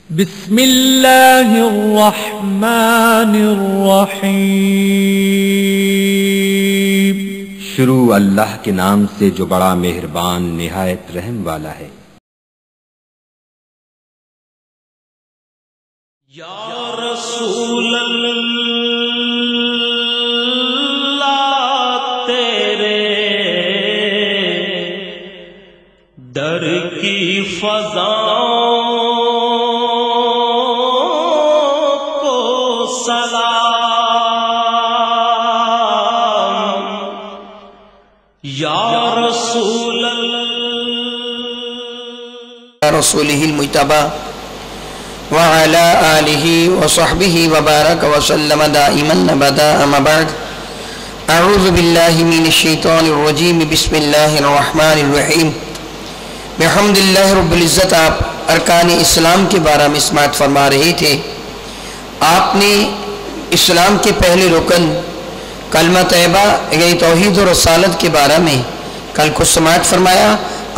بسم اللہ الرحمن الرحیم۔ شروع اللہ کے نام سے جو بڑا مہربان نہایت رحم والا ہے۔ یا رسول اللہ تیرے در کی فضاؤں کو سلام، یا رسول اللہ رسولہ المجتبی وعلى آلہ وصحبہ وبارک وسلم دائما ابدا، اما بعد، اعوذ باللہ من الشیطان الرجیم، بسم اللہ الرحمن الرحیم۔ بحمد اللہ رب العزت آپ ارکان اسلام کے بارے میں سماعت فرما رہے تھے۔ آپ نے اسلام کے پہلے رکن کلمہ طیبہ یعنی توحید و رسالت کے بارے میں کل کو سماعت فرمایا۔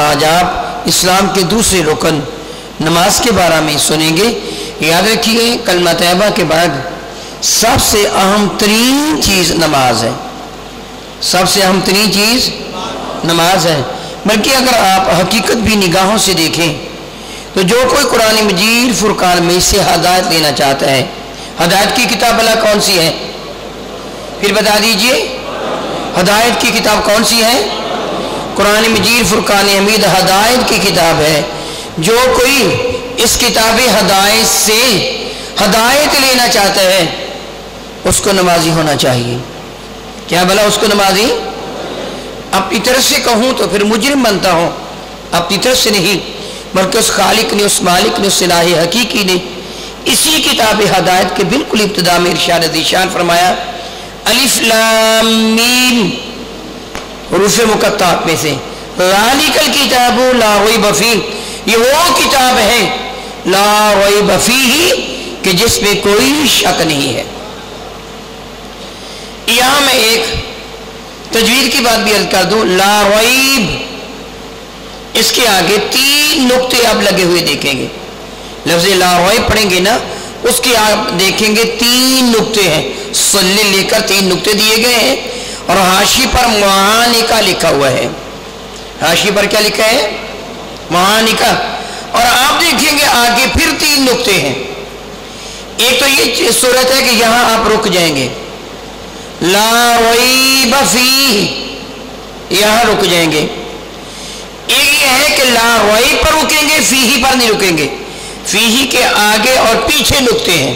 آج آپ اسلام کے دوسرے رکن نماز کے بارے میں سنیں گے۔ یاد رکھیے کلمہ طیبہ کے بعد سب سے اہم ترین چیز نماز ہے، سب سے اہم ترین چیز نماز ہے۔ بلکہ اگر آپ حقیقت بھی نگاہوں سے دیکھیں تو جو کوئی قرآن مجید فرقان میں سے ہدایت لینا چاہتا ہے، ہدایت کی کتاب بلا کون سی ہے؟ پھر بتا دیجئے، ہدایت کی کتاب کون سی ہے؟ قرآن مجید فرقان حمید ہدایت کی کتاب ہے۔ جو کوئی اس کتاب ہدایت سے ہدایت لینا چاہتا ہے اس کو نمازی ہونا چاہیے۔ کیا بلا اس کو نمازی؟ اپنی طرف سے کہوں تو پھر مجرم بنتا ہوں، اپنی طرف سے نہیں بلکہ اس خالق نے، اس مالک نے، اس الہ حقیقی نے اسی کتاب ہدایت کے بالکل ابتدا میں ارشاد ذیشان فرمایا، الف لام میم، حروف مقطعات میں سے، ذالک الکتاب لا ریب فیہ، یہ وہ کتاب ہے لا ریب فیہ کہ جس میں کوئی شک نہیں ہے۔ یہاں میں ایک تجوید کی بات بھی عرض کر دوں، لا ریب، اس کے آگے 3 نقطے آپ لگے ہوئے دیکھیں گے۔ لفظ لا ریب پڑھیں گے نا، اس کے آپ دیکھیں گے 3 نقطے ہیں، صلی لے کر 3 نقطے دیے گئے ہیں، اور حاشی پر معانکہ لکھا ہوا ہے۔ حاشی پر کیا لکھا ہے؟ معانکہ۔ اور آپ دیکھیں گے آگے پھر 3 نقطے ہیں۔ ایک تو یہ صورت ہے کہ یہاں آپ رک جائیں گے، لا ریب فیہ، یہاں رک جائیں گے۔ ایک یہ ہے کہ لا ریب پر رکیں گے، فیہ پر نہیں رکیں گے۔ فیہ کے آگے اور پیچھے نقطے ہیں،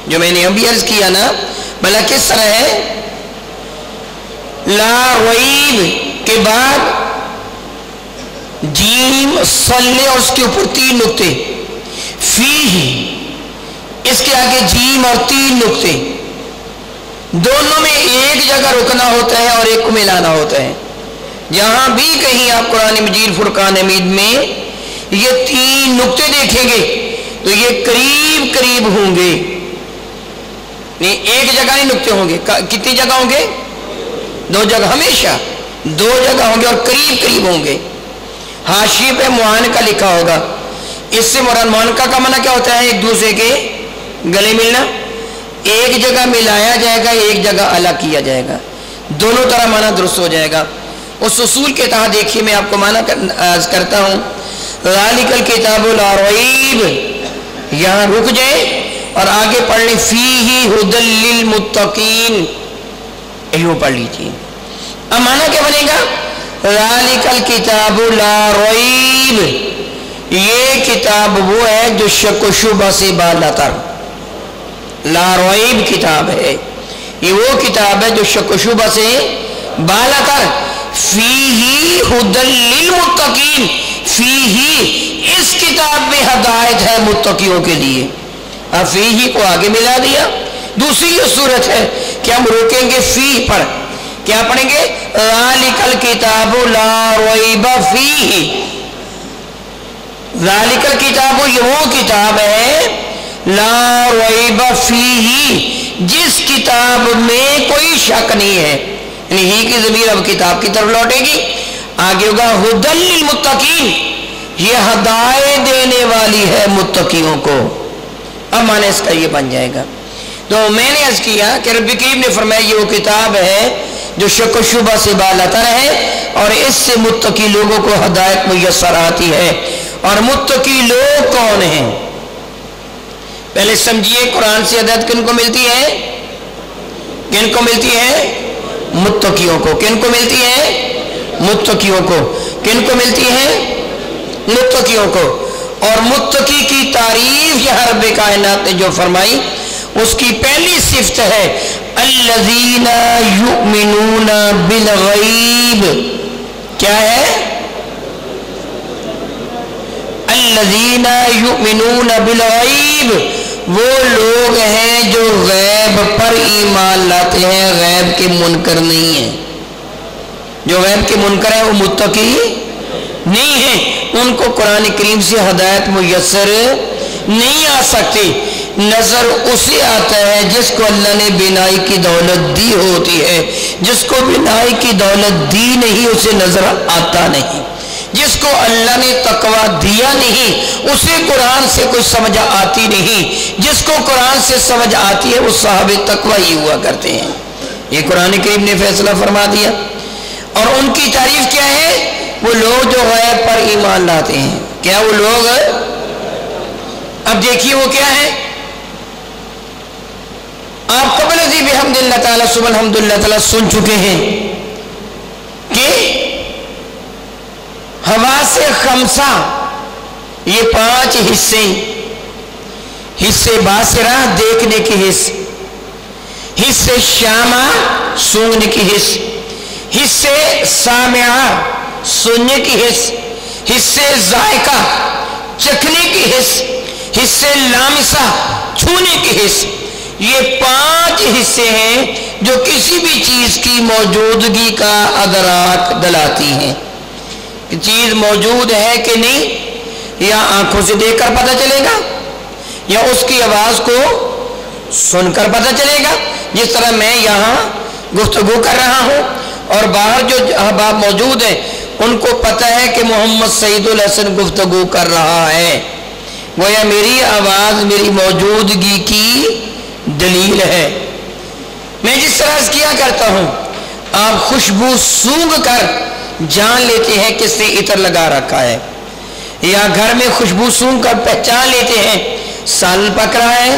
جو میں نے ابھی عرض کیا نا، بھلا کس طرح ہے؟ لا ریب کے بعد جیم صلی اور اس کے اوپر 3 نقطے، فیہ اس کے آگے جیم اور 3 نقطے، دونوں میں ایک جگہ رکنا ہوتا ہے اور ایک کو ملانا ہوتا ہے۔ جہاں بھی کہیں آپ قرآن مجید فرقان حمید میں یہ 3 نقطے دیکھیں گے تو یہ قریب قریب ہوں گے، نہیں ایک جگہ نہیں نقطے ہوں گے۔ کتنی جگہ ہوں گے؟ 2 جگہ، ہمیشہ 2 جگہ ہوں گے اور قریب قریب ہوں گے۔ حاشی پہ معانکہ لکھا ہوگا، اس سے مراد معانکہ کا معنی کیا ہوتا ہے؟ ایک دوسرے کے گلے ملنا، ایک جگہ ملایا جائے گا، ایک جگہ الگ کیا جائے گا، دونوں طرح معنی درست ہو جائے گا۔ اس اصول کے تحت دیکھیے میں آپ کو معنی عرض کرتا ہوں، ذالک الکتاب لا ریب، یہاں رک جائیں اور آگے پڑھ لیں فیہ ھدی للمتقین، یوں پڑھ لیجیے۔ اب معنی کیا بنے گا؟ ذالک الکتاب لا ریب، یہ کتاب وہ ہے جو شک و شبہ سے بالاتر، لا ریب کتاب ہے، یہ وہ کتاب ہے جو شک و شبہ سے بالاتر، فیہ ھدی للمتقین، فیہ اس کتاب میں ہدایت ہے متقیوں کے لیے۔ اب فیہ کو آگے ملا دیا۔ دوسری یہ صورت ہے کہ ہم روکیں گے فیہ پر، کیا پڑھیں گے؟ ذالک الکتاب لا ریب فیہ، ذالک الکتاب یہ وہ کتاب ہے لا ریب فیہ جس کتاب میں کوئی شک نہیں ہے، یعنی ہی کی ضمیر اب کتاب کی طرف لوٹے گی، آگے ہوگا ھدی للمتقین، یہ ہدایت دینے والی ہے متقیوں کو. اب معنی اس کا یہ بن جائے گا. تو میں نے عرض کیا کہ رب کریم نے فرمایا یہ وہ کتاب ہے جو شک و شبہ سے بالاتر ہے اور اس سے متقی لوگوں کو ہدایت میسر آتی ہے. اور متقی لوگ کون ہیں؟ پہلے سمجھیے قرآن سے ہدایت کن کو ملتی ہے؟ کن کو ملتی ہے؟ متقیوں کو. کن کو ملتی ہے؟ متقیوں کو. کن کو ملتی ہے؟ متقیوں کو. اور متقی کی تعریف یہ رب کائنات نے جو فرمائی اس کی پہلی صفت ہے الذین یؤمنون بالغیب. کیا ہے؟ الذین یؤمنون بالغیب. وہ لوگ ہیں جو غیب پر ایمان لاتے ہیں، غیب کے منکر نہیں ہیں. جو غیب کے منکر ہیں وہ متقی نہیں ہیں. ان کو قرآن کریم سے ہدایت میسر نہیں آ سکتی. نظر اسے آتا ہے جس کو اللہ نے بینائی کی دولت دی ہوتی ہے. جس کو بینائی کی دولت دی نہیں اسے نظر آتا نہیں. جس کو اللہ نے تقوی دیا نہیں اسے قرآن سے کوئی سمجھ آتی نہیں. جس کو قرآن سے سمجھ آتی ہے وہ صاحب تقوی ہی ہوا کرتے ہیں. یہ قرآن کریم نے فیصلہ فرما دیا. اور ان کی تعریف کیا ہے؟ وہ لوگ جو غیب پر ایمان لاتے ہیں. کیا وہ لوگ؟ اب دیکھیے وہ کیا ہے. آپ قبل ذی بحمد اللہ تعالیٰ سبحان الحمد اللہ تعالیٰ سن چکے ہیں کہ حواس خمسہ یہ 5 حصے، حصے باصرہ دیکھنے کی حص، حصے شامہ سونگنے کی حص، حصے سامعہ سننے کی حص، حصے ذائقہ چکھنے کی حص، حصے لامسہ چھونے کی حص. یہ 5 حصے ہیں جو کسی بھی چیز کی موجودگی کا ادراک دلاتی ہیں. چیز موجود ہے کہ نہیں یا آنکھوں سے دیکھ کر پتہ چلے گا یا اس کی آواز کو سن کر پتہ چلے گا. جس طرح میں یہاں گفتگو کر رہا ہوں اور باہر جو احباب موجود ہیں ان کو پتہ ہے کہ محمد سعید الحسن گفتگو کر رہا ہے. گویا میری آواز میری موجودگی کی دلیل ہے. میں جس طرح کیا کرتا ہوں آپ خوشبو سونگھ کر جان لیتے ہیں کس نے عطر لگا رکھا ہے، یا گھر میں خوشبو سونگھ کر پہچان لیتے ہیں سال پک رہا ہے،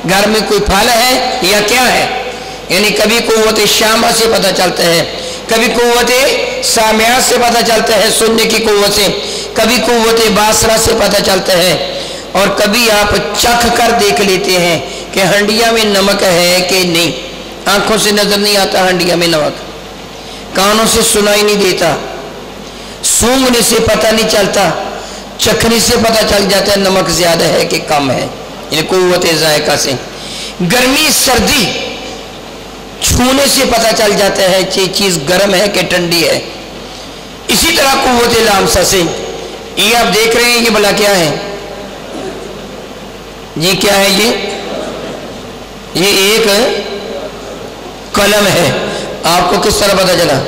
گھر میں کوئی پھل ہے یا کیا ہے. یعنی کبھی قوت شامہ سے پتہ چلتا ہے، کبھی قوت سامعہ سے پتہ چلتا ہے سننے کی قوت سے، کبھی قوت باصرہ سے پتہ چلتا ہے، اور کبھی آپ چکھ کر دیکھ لیتے ہیں کہ ہنڈیا میں نمک ہے کہ نہیں. آنکھوں سے نظر نہیں آتا ہنڈیا میں نمک، کانوں سے سنائی نہیں دیتا، سونگنے سے پتہ نہیں چلتا، چکھنے سے پتہ چل جاتا ہے نمک زیادہ ہے کہ کم ہے. یعنی قوت ذائقہ سے. گرمی سردی چھونے سے پتہ چل جاتا ہے چیز گرم ہے کہ ٹھنڈی ہے. اسی طرح قوت لامسہ سے. یہ آپ دیکھ رہے ہیں یہ بلا کیا ہے جی؟ کیا ہے یہ ایک قلم ہے. آپ کو کس طرح پتہ چلا؟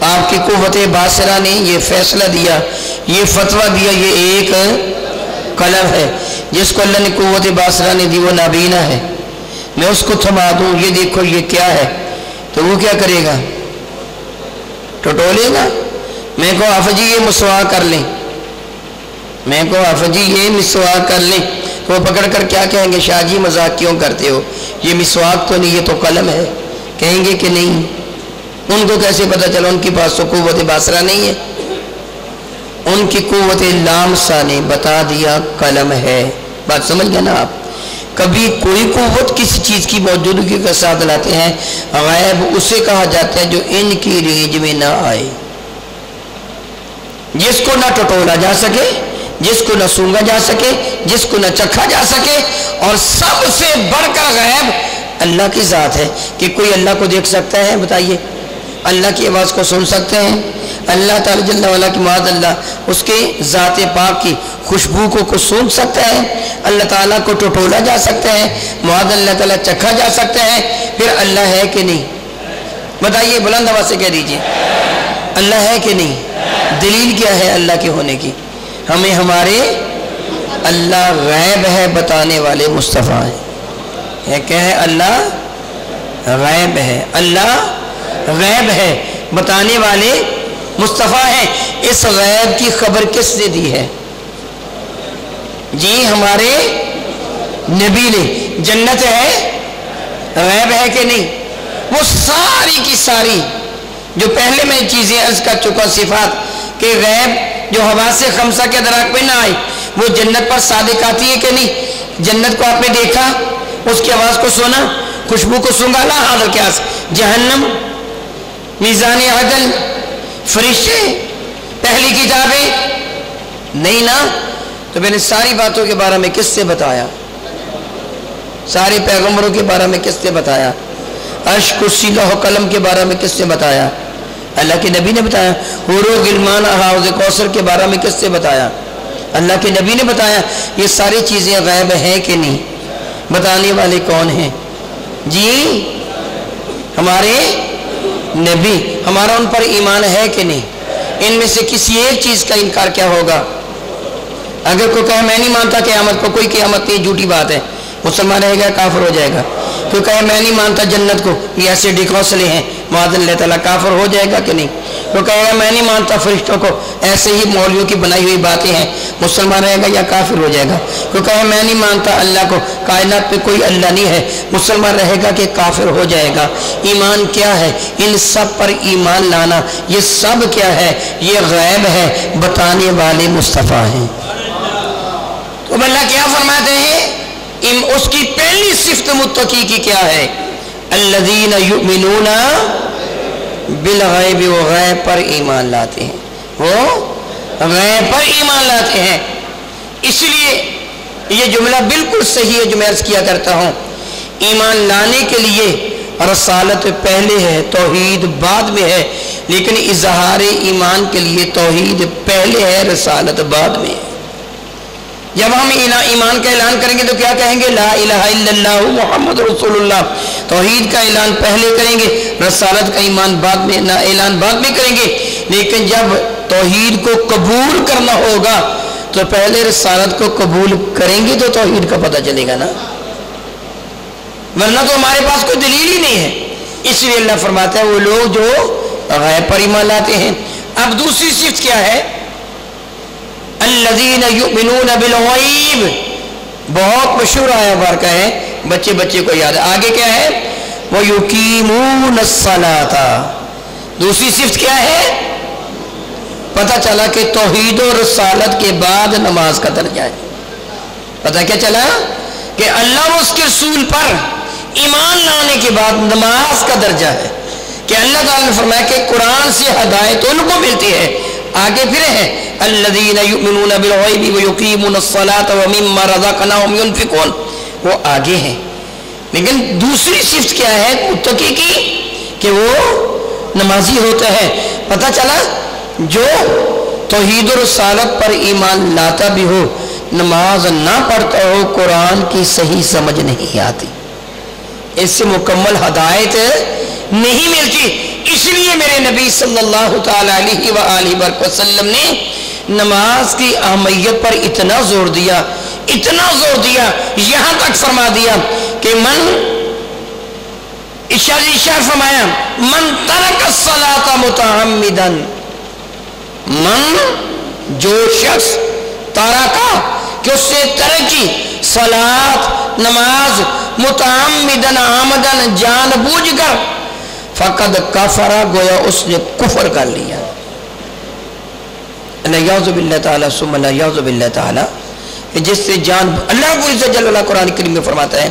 آپ کی قوت باصرہ نے یہ فیصلہ دیا، یہ فتویٰ دیا. یہ ایک قلم ہے. جس کو اللہ نے قوت باصرہ نے دی وہ نابینا ہے. میں اس کو تھما دوں یہ دیکھو یہ کیا ہے تو وہ کیا کرے گا؟ ٹٹولے گا. میں کو آفا جی یہ مسواک کر لیں، میں کو آفا جی یہ مسواک کر لیں، تو وہ پکڑ کر کیا کہیں گے؟ شاہ جی مذاق کیوں کرتے ہو، یہ مسواک تو نہیں یہ تو قلم ہے. کہیں گے کہ نہیں. ان کو کیسے پتہ چلا؟ ان کے پاس تو قوت باصرہ نہیں ہے. ان کی قوت لامسہ نے بتا دیا قلم ہے. بات سمجھ گئے نا آپ؟ کبھی کوئی قوت کسی چیز کی موجودگی کا ساتھ لاتے ہیں، غیب اسے کہا جاتا ہے جو ان کی رینج میں نہ آئے، جس کو نہ ٹٹولا جا سکے، جس کو نہ سونگا جا سکے، جس کو نہ چکھا جا سکے. اور سب سے بڑھ کر غیب اللہ کی ذات ہے. کہ کوئی اللہ کو دیکھ سکتا ہے؟ بتائیے. اللہ کی آواز کو سن سکتے ہیں؟ اللہ تعالیٰ جل وعلا کی معاذ اللہ اس کے ذات پاک کی خوشبو کو سون سکتا ہے؟ اللہ تعالیٰ کو ٹٹولا جا سکتا ہے؟ معاذ اللہ تعالیٰ چکھا جا سکتا ہے؟ پھر اللہ ہے کہ نہیں؟ بتائیے بلند آواز سے کہہ دیجیے اللہ ہے کہ نہیں؟ دلیل کیا ہے اللہ کے ہونے کی؟ ہمیں ہمارے اللہ غیب ہے بتانے والے مصطفیٰ ہیں. کیا ہے؟ اللہ غیب ہے. اللہ غیب ہے بتانے والے مصطفیٰ ہیں. اس غیب کی خبر کس نے دی ہے؟ جی ہمارے نبی نے. جنت ہے غیب ہے کہ نہیں؟ وہ ساری کی ساری جو پہلے میں چیزیں عرض کر چکا صفات کہ غیب جو حواس خمسہ کے ادراک پہ نہ آئی وہ جنت پر صادق آتی ہے کہ نہیں؟ جنت کو آپ نے دیکھا، اس کی آواز کو سنا، خوشبو کو سونگا، لا حاضر کیا؟ جہنم، میزان عدل، فرشتے، پہلی کتابیں نہیں نا. تو میں نے ساری باتوں کے بارے میں کس سے بتایا؟ سارے پیغمبروں کے بارے میں کس سے بتایا؟ عرش کرسی لوح قلم کے بارے میں کس سے بتایا؟ اللہ کے نبی نے بتایا. حور و غلمان حوض کوثر کے بارے میں کس سے بتایا؟ اللہ کے نبی نے بتایا. یہ ساری چیزیں غیب ہیں کہ نہیں؟ بتانے والے کون ہیں؟ جی ہمارے نبی. ہمارا ان پر ایمان ہے کہ نہیں؟ ان میں سے کسی ایک چیز کا انکار کیا ہوگا؟ اگر کوئی کہے میں نہیں مانتا قیامت کو، کوئی قیامت نہیں، جھوٹی بات ہے، مسلمان رہے گا کافر ہو جائے گا. کوئی کہے میں نہیں مانتا جنت کو، یہ ایسے ڈیکوسلے ہیں، معاذ اللہ تعالیٰ، کافر ہو جائے گا کہ نہیں؟ کوئی کہے گا میں نہیں مانتا فرشتوں کو، ایسے ہی مولویوں کی بنائی ہوئی باتیں ہیں، مسلمان رہے گا یا کافر ہو جائے گا؟ کوئی کہے میں نہیں مانتا اللہ کو، کائنات پہ کوئی اللہ نہیں ہے، مسلمان رہے گا کہ کافر ہو جائے گا؟ ایمان کیا ہے؟ ان سب پر ایمان لانا. یہ سب کیا ہے؟ یہ غیب ہے بتانے والے مصطفیٰ ہیں. تو اللہ کیا فرماتے ہیں؟ اس کی پہلی صفت متقی کی کیا ہے؟ الذین یؤمنون بالغیب، وہ غیب پر ایمان لاتے ہیں، وہ غیب پر ایمان لاتے ہیں. اس لیے یہ جملہ بالکل صحیح ہے جو میں عرض کیا کرتا ہوں. ایمان لانے کے لیے رسالت پہلے ہے، توحید بعد میں ہے، لیکن اظہار ایمان کے لیے توحید پہلے ہے، رسالت بعد میں ہے. جب ہم ایمان کا اعلان کریں گے تو کیا کہیں گے؟ لا الہ الا اللہ محمد رسول اللہ. توحید کا اعلان پہلے کریں گے، رسالت کا ایمان بعد میں، نہ اعلان بعد میں کریں گے. لیکن جب توحید کو قبول کرنا ہوگا تو پہلے رسالت کو قبول کریں گے تو توحید کا پتہ چلے گا نا، ورنہ تو ہمارے پاس کوئی دلیل ہی نہیں ہے. اس لیے اللہ فرماتا ہے وہ لوگ جو غیب پر ایمان لاتے ہیں. اب دوسری صفت کیا ہے؟ الذین یؤمنون بالغیب. بہت مشہور آیا بارکہ ہے، بچے بچے کو یاد ہے. آگے کیا ہے؟ وَيُقِيمُونَ الصَّلَاةَ. دوسری صفت کیا ہے؟ پتہ چلا کہ توحید و رسالت کے بعد نماز کا درجہ ہے. پتہ کیا چلا؟ کہ اللہ و اس کے رسول پر ایمان لانے کے بعد نماز کا درجہ ہے. کہ اللہ تعالیٰ نے فرمایا کہ قرآن سے ہدایت ان کو ملتی ہے. آگے پھر ہے الذین یؤمنون بالغیب ویقیمون الصلاۃ ومما رزقناہم ینفقون، وہ آگے ہیں. لیکن دوسری صفت کیا ہے متقی کی؟ کہ وہ نمازی ہوتا ہے. پتہ چلا جو توحید و رسالت پر ایمان لاتا بھی ہو، نماز نہ پڑھتا ہو، قرآن کی صحیح سمجھ نہیں آتی، اس سے مکمل ہدایت نہیں ملتی. اس لیے میرے نبی صلی اللہ تعالی علیہ وآلہ وسلم نے نماز کی اہمیت پر اتنا زور دیا، اتنا زور دیا، یہاں تک فرما دیا کہ ارشاد فرمایا من ترک الصلاۃ متعمدا، من جو شخص ترکا کہ اس سے ترکی صلاۃ نماز متعمدن عمدن جان بوجھ کر، فقد کفر گویا اس نے کفر کر لیا. یعوذ باللہ تعالی ثم لا یعوذ باللہ تعالی، جس سے جان اللہ رب العزت جل وعلا قرآن کریم میں فرماتا ہے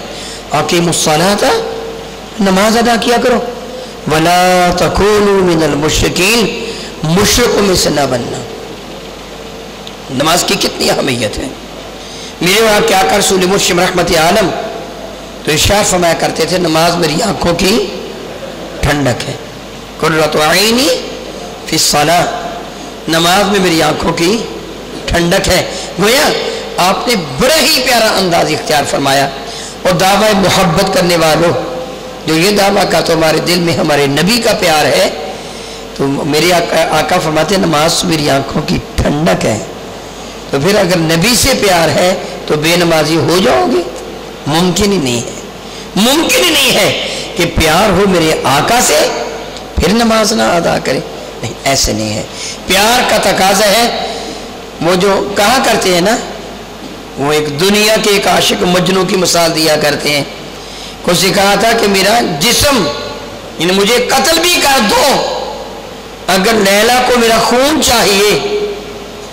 اقیموا الصلاۃ، نماز ادا کیا کرو، ولا تکونوا من المشرکین، مشرکوں میں سے نہ بننا. نماز کی کتنی اہمیت ہے. میرے وہاں کیا کر رسول مرشد رحمت عالم تو ارشاد فرمایا کرتے تھے نماز میری آنکھوں کی ٹھنڈک ہے. قرۃ عینی فی الصلاۃ، نماز میں میری آنکھوں کی ٹھنڈک ہے. گویا آپ نے بڑا ہی پیارا انداز اختیار فرمایا. اور دعوی محبت کرنے والوں جو یہ دعویٰ کا تو ہمارے دل میں ہمارے نبی کا پیار ہے، تو میرے آقا فرماتے ہیں نماز میری آنکھوں کی ٹھنڈک ہے. تو پھر اگر نبی سے پیار ہے تو بے نمازی ہو جاؤ گے؟ ممکن ہی نہیں ہے. ممکن ہی نہیں ہے کہ پیار ہو میرے آقا سے پھر نماز نہ ادا کرے. نہیں، ایسے نہیں ہے. پیار کا تقاضا ہے. وہ جو کہا کرتے ہیں نا، وہ ایک دنیا کے ایک عاشق مجنوں کی مثال دیا کرتے ہیں. کچھ سے کہا تھا کہ میرا جسم یعنی مجھے قتل بھی کر دو، اگر لیلا کو میرا خون چاہیے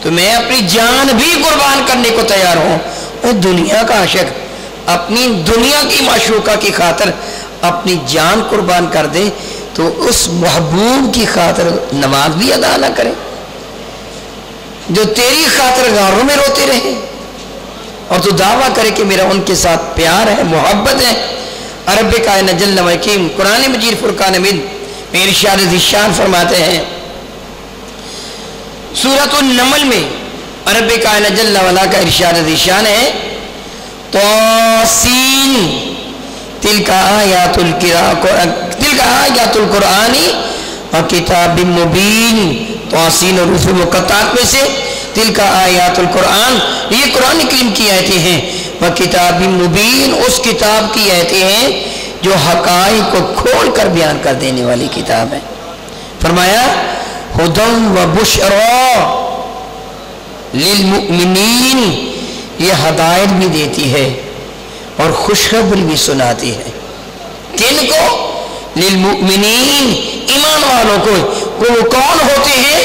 تو میں اپنی جان بھی قربان کرنے کو تیار ہوں. وہ دنیا کا عاشق اپنی دنیا کی معشوقہ کی خاطر اپنی جان قربان کر دے تو اس محبوب کی خاطر نماز بھی ادا نہ کرے جو تیری خاطر غاروں میں روتے رہے، اور تو دعویٰ کرے کہ میرا ان کے ساتھ پیار ہے، محبت ہے. رب کائنات جل و علا قرآن مجید فرقان حمید میں ارشاد ذیشان فرماتے ہیں سورۃ النمل میں. رب کائنات جل و علا کا ارشاد ذیشان ہے طاسین تلک آیات القرآن و کتاب مبین. طاسین حروف مقطعات میں سے تلک آیات القرآن، یہ قرآن کریم کی آیتیں ہیں. و کتاب مبین، اس کتاب کی آیتیں ہیں جو حقائق کو کھول کر بیان کر دینے والی کتاب ہے. فرمایا ہدی و بشری للمؤمنین، یہ ہدایت بھی دیتی ہے اور خوشخبری بھی سناتی ہے. کن کو؟ للمؤمنین، ایمان والوں کو. وہ کون ہوتے ہیں؟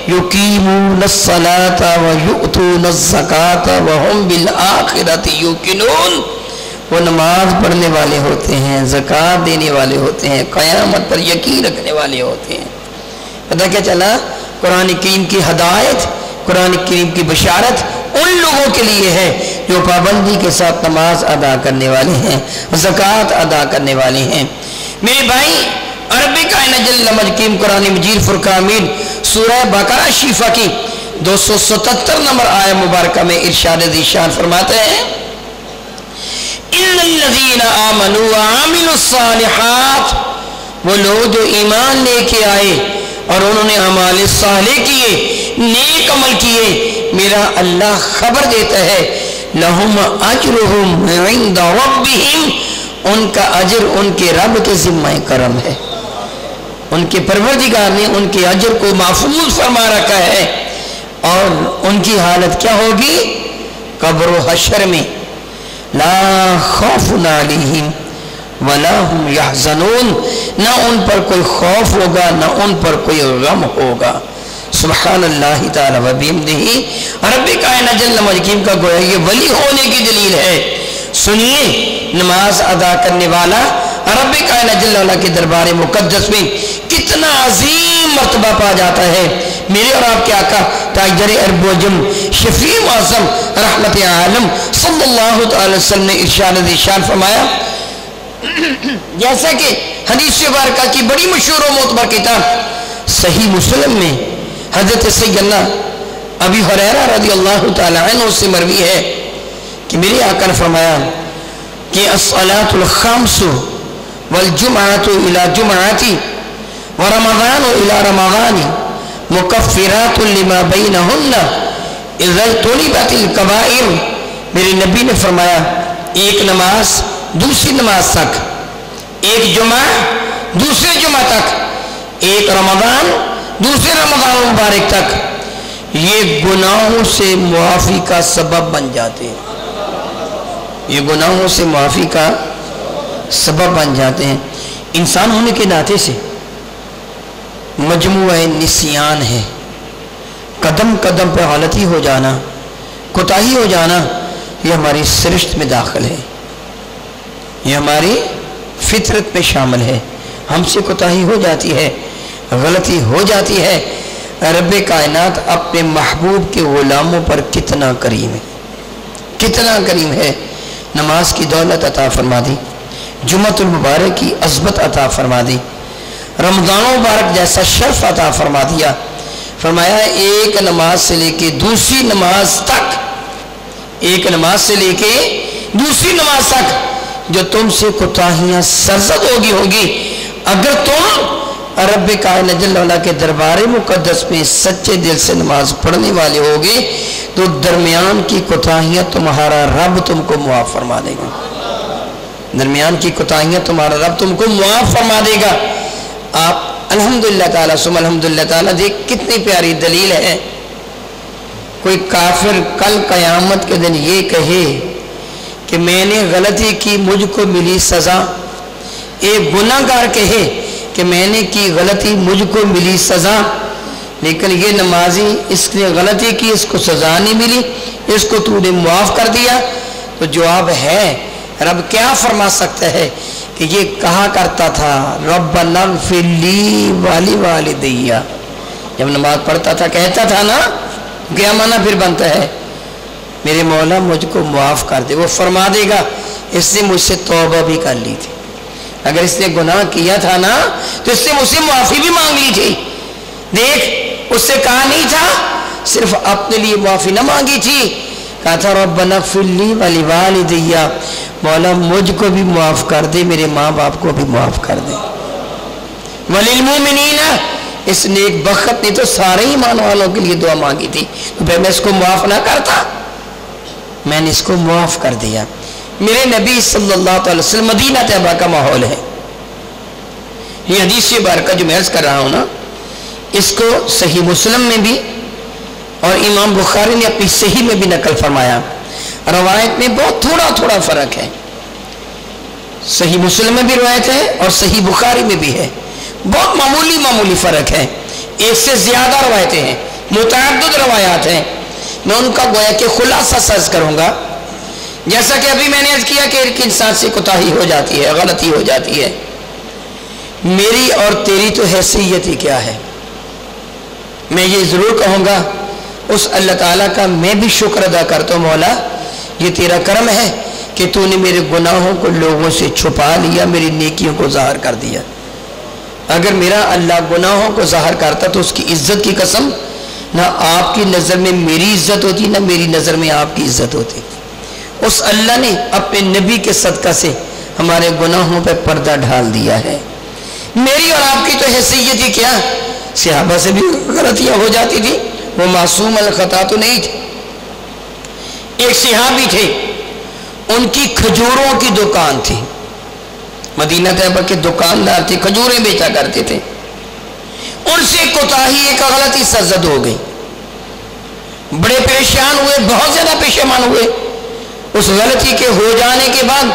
یقیمون الصلاۃ و یؤتون الزکاۃ وہم بالآخرۃ یوقنون. وہ نماز پڑھنے والے ہوتے ہیں، زکوٰۃ دینے والے ہوتے ہیں، قیامت پر یقین رکھنے والے ہوتے ہیں. پتہ کیا چلا؟ قرآن کریم کی ہدایت، قرآن کریم کی بشارت ان لوگوں کے لیے ہے جو پابندی کے ساتھ نماز ادا کرنے والے ہیں، زکوٰۃ ادا کرنے والے ہیں. میرے بھائی، عربی کائنات جل مجید قرآن مجید فرقان حمید سورہ بقرہ شریفہ کی 277 نمبر آیہ مبارکہ میں ارشاد ذیشان فرماتے ہیں ان الذین آمنوا وعملوا الصالحات، وہ لوگ جو ایمان لے کے آئے اور انہوں نے اعمال صالح کیے، نیک عمل کیے، میرا اللہ خبر دیتا ہے لہم اجرہم عند ربہم، ان کا اجر ان کے رب کے ذمہ کرم ہے. ان کے پروردگار نے ان کے اجر کو محفوظ فرما رکھا ہے. اور ان کی حالت کیا ہوگی؟ قبر و حشر میں لا خوف علیہم ولا هم یحزنون، نہ ان پر کوئی خوف ہوگا نہ ان پر کوئی غم ہوگا. سبحان اللہ تعالی و بحمدہ. رب کائنات جل مجید کا گویا یہ ولی ہونے کی دلیل ہے. سنیے، نماز ادا کرنے والا رب کائنات جل وعلا کے دربار مقدس میں کتنا عظیم مرتبہ پا جاتا ہے. میرے اور آپ کے آقا تاجر عرب و عجم شفیع معظم رحمت عالم صلی اللہ تعالی وسلم نے ارشاد ذیشان فرمایا جیسا کہ حدیث مبارکہ کی بڑی مشہور و معتبر کتاب صحیح مسلم میں حضرت سیدنا ابی ہریرہ رضی اللہ تعالی عنہ سے مروی ہے کہ میرے آقا نے فرمایا کہ الصلاۃ الخمس والجمعۃ الی جمعۃ ورمضان الی رمضان مکفرات لما بینہن اذا اجتنبت الکبائر. میرے نبی نے فرمایا ایک نماز دوسری نماز تک، ایک جمعہ دوسرے جمعہ تک، ایک رمضان دوسرے رمضان مبارک تک، یہ گناہوں سے معافی کا سبب بن جاتے ہیں. یہ گناہوں سے معافی کا سبب بن جاتے ہیں. انسان ہونے کے ناطے سے مجموعہ نسیان ہے. قدم قدم پہ غلطی ہو جانا، کوتاہی ہو جانا، یہ ہماری سرشت میں داخل ہے، یہ ہماری فطرت میں شامل ہے. ہم سے کوتاہی ہو جاتی ہے، غلطی ہو جاتی ہے. رب کائنات اپنے محبوب کے غلاموں پر کتنا کریم ہے، کتنا کریم ہے. نماز کی دولت عطا فرما دی، جمعۃ المبارک کی عظمت عطا فرما دی، رمضان مبارک جیسا شرف عطا فرما دیا. فرمایا ایک نماز سے لے کے دوسری نماز تک، ایک نماز سے لے کے دوسری نماز تک جو تم سے کوتاہیاں سرزد ہوگی، اگر تم رب کائنات جل وعلا کے دربار مقدس میں سچے دل سے نماز پڑھنے والے ہوگے تو درمیان کی کوتاہیاں تمہارا رب تم کو معاف فرما دے گا. درمیان کی کوتاہیاں تمہارا رب تم کو معاف فرما دے گا. آپ الحمدللہ تعالیٰ سم الحمدللہ تعالیٰ دیکھ کتنی پیاری دلیل ہے. کوئی کافر کل قیامت کے دن یہ کہے کہ میں نے غلطی کی مجھ کو ملی سزا، ایک گناہ گار کہے کہ میں نے کی غلطی مجھ کو ملی سزا، لیکن یہ نمازی اس نے غلطی کی، اس کو سزا نہیں ملی، اس کو تو نے معاف کر دیا. تو جواب ہے رب کیا فرما سکتا ہے کہ یہ کہا کرتا تھا ربنا اغفر لی ولوالدی، جب نماز پڑھتا تھا کہتا تھا نا، کیا معنی پھر بنتا ہے میرے مولا مجھ کو معاف کر دے. وہ فرما دے گا اس نے مجھ سے توبہ بھی کر لی تھی، اگر اس نے گناہ کیا تھا نا تو اس نے مجھ سے معافی بھی مانگ لی تھی. دیکھ اس سے کہا نہیں تھا صرف اپنے لیے معافی نہ مانگی تھی، کہا تھا ربنا اغفر لی ولوالدی، مولا مجھ کو بھی معاف کر دے، میرے ماں باپ کو بھی معاف کر دے. وللمؤمنین، اس نیک بخت نے تو سارے ایمان والوں کے لیے دعا مانگی تھی، تو پھر میں اس کو معاف نہ کرتا؟ میں نے اس کو معاف کر دیا. میرے نبی صلی اللہ علیہ وسلم، مدینہ طیبہ کا ماحول ہے، یہ حدیث بارکہ جو میں عرض کر رہا ہوں نا، اس کو صحیح مسلم میں بھی اور امام بخاری نے اپنی صحیح میں بھی نقل فرمایا. روایت میں بہت تھوڑا تھوڑا فرق ہے، صحیح مسلم میں بھی روایت ہے اور صحیح بخاری میں بھی ہے، بہت معمولی فرق ہے. ایک سے زیادہ روایتیں ہیں، متعدد روایات ہیں. میں ان کا گویا کہ خلاصہ سرچ کروں گا. جیسا کہ ابھی میں نے عرض کیا کہ ایک انسان سے کوتاہی ہو جاتی ہے، غلطی ہو جاتی ہے. میری اور تیری تو حیثیت ہی کیا ہے. میں یہ ضرور کہوں گا اس اللہ تعالیٰ کا میں بھی شکر ادا کرتا ہوں، مولا یہ تیرا کرم ہے کہ تو نے میرے گناہوں کو لوگوں سے چھپا لیا، میری نیکیوں کو ظاہر کر دیا. اگر میرا اللہ گناہوں کو ظاہر کرتا تو اس کی عزت کی قسم نہ آپ کی نظر میں میری عزت ہوتی، نہ میری نظر میں آپ کی عزت ہوتی. اس اللہ نے اپنے نبی کے صدقہ سے ہمارے گناہوں پہ پردہ ڈھال دیا ہے. میری اور آپ کی تو حیثیت ہی کیا، صحابہ سے بھی غلطیاں ہو جاتی تھی، وہ معصوم الخطا تو نہیں تھے. ایک صحابی تھے، ان کی کھجوروں کی دکان تھی، مدینہ طیبہ کے دکاندار تھے، کھجوریں بیچا کرتے تھے. ان سے کوتاہی ایک غلطی سرزد ہو گئی، بڑے پریشان ہوئے، بہت زیادہ پشیمان ہوئے. اس غلطی کے ہو جانے کے بعد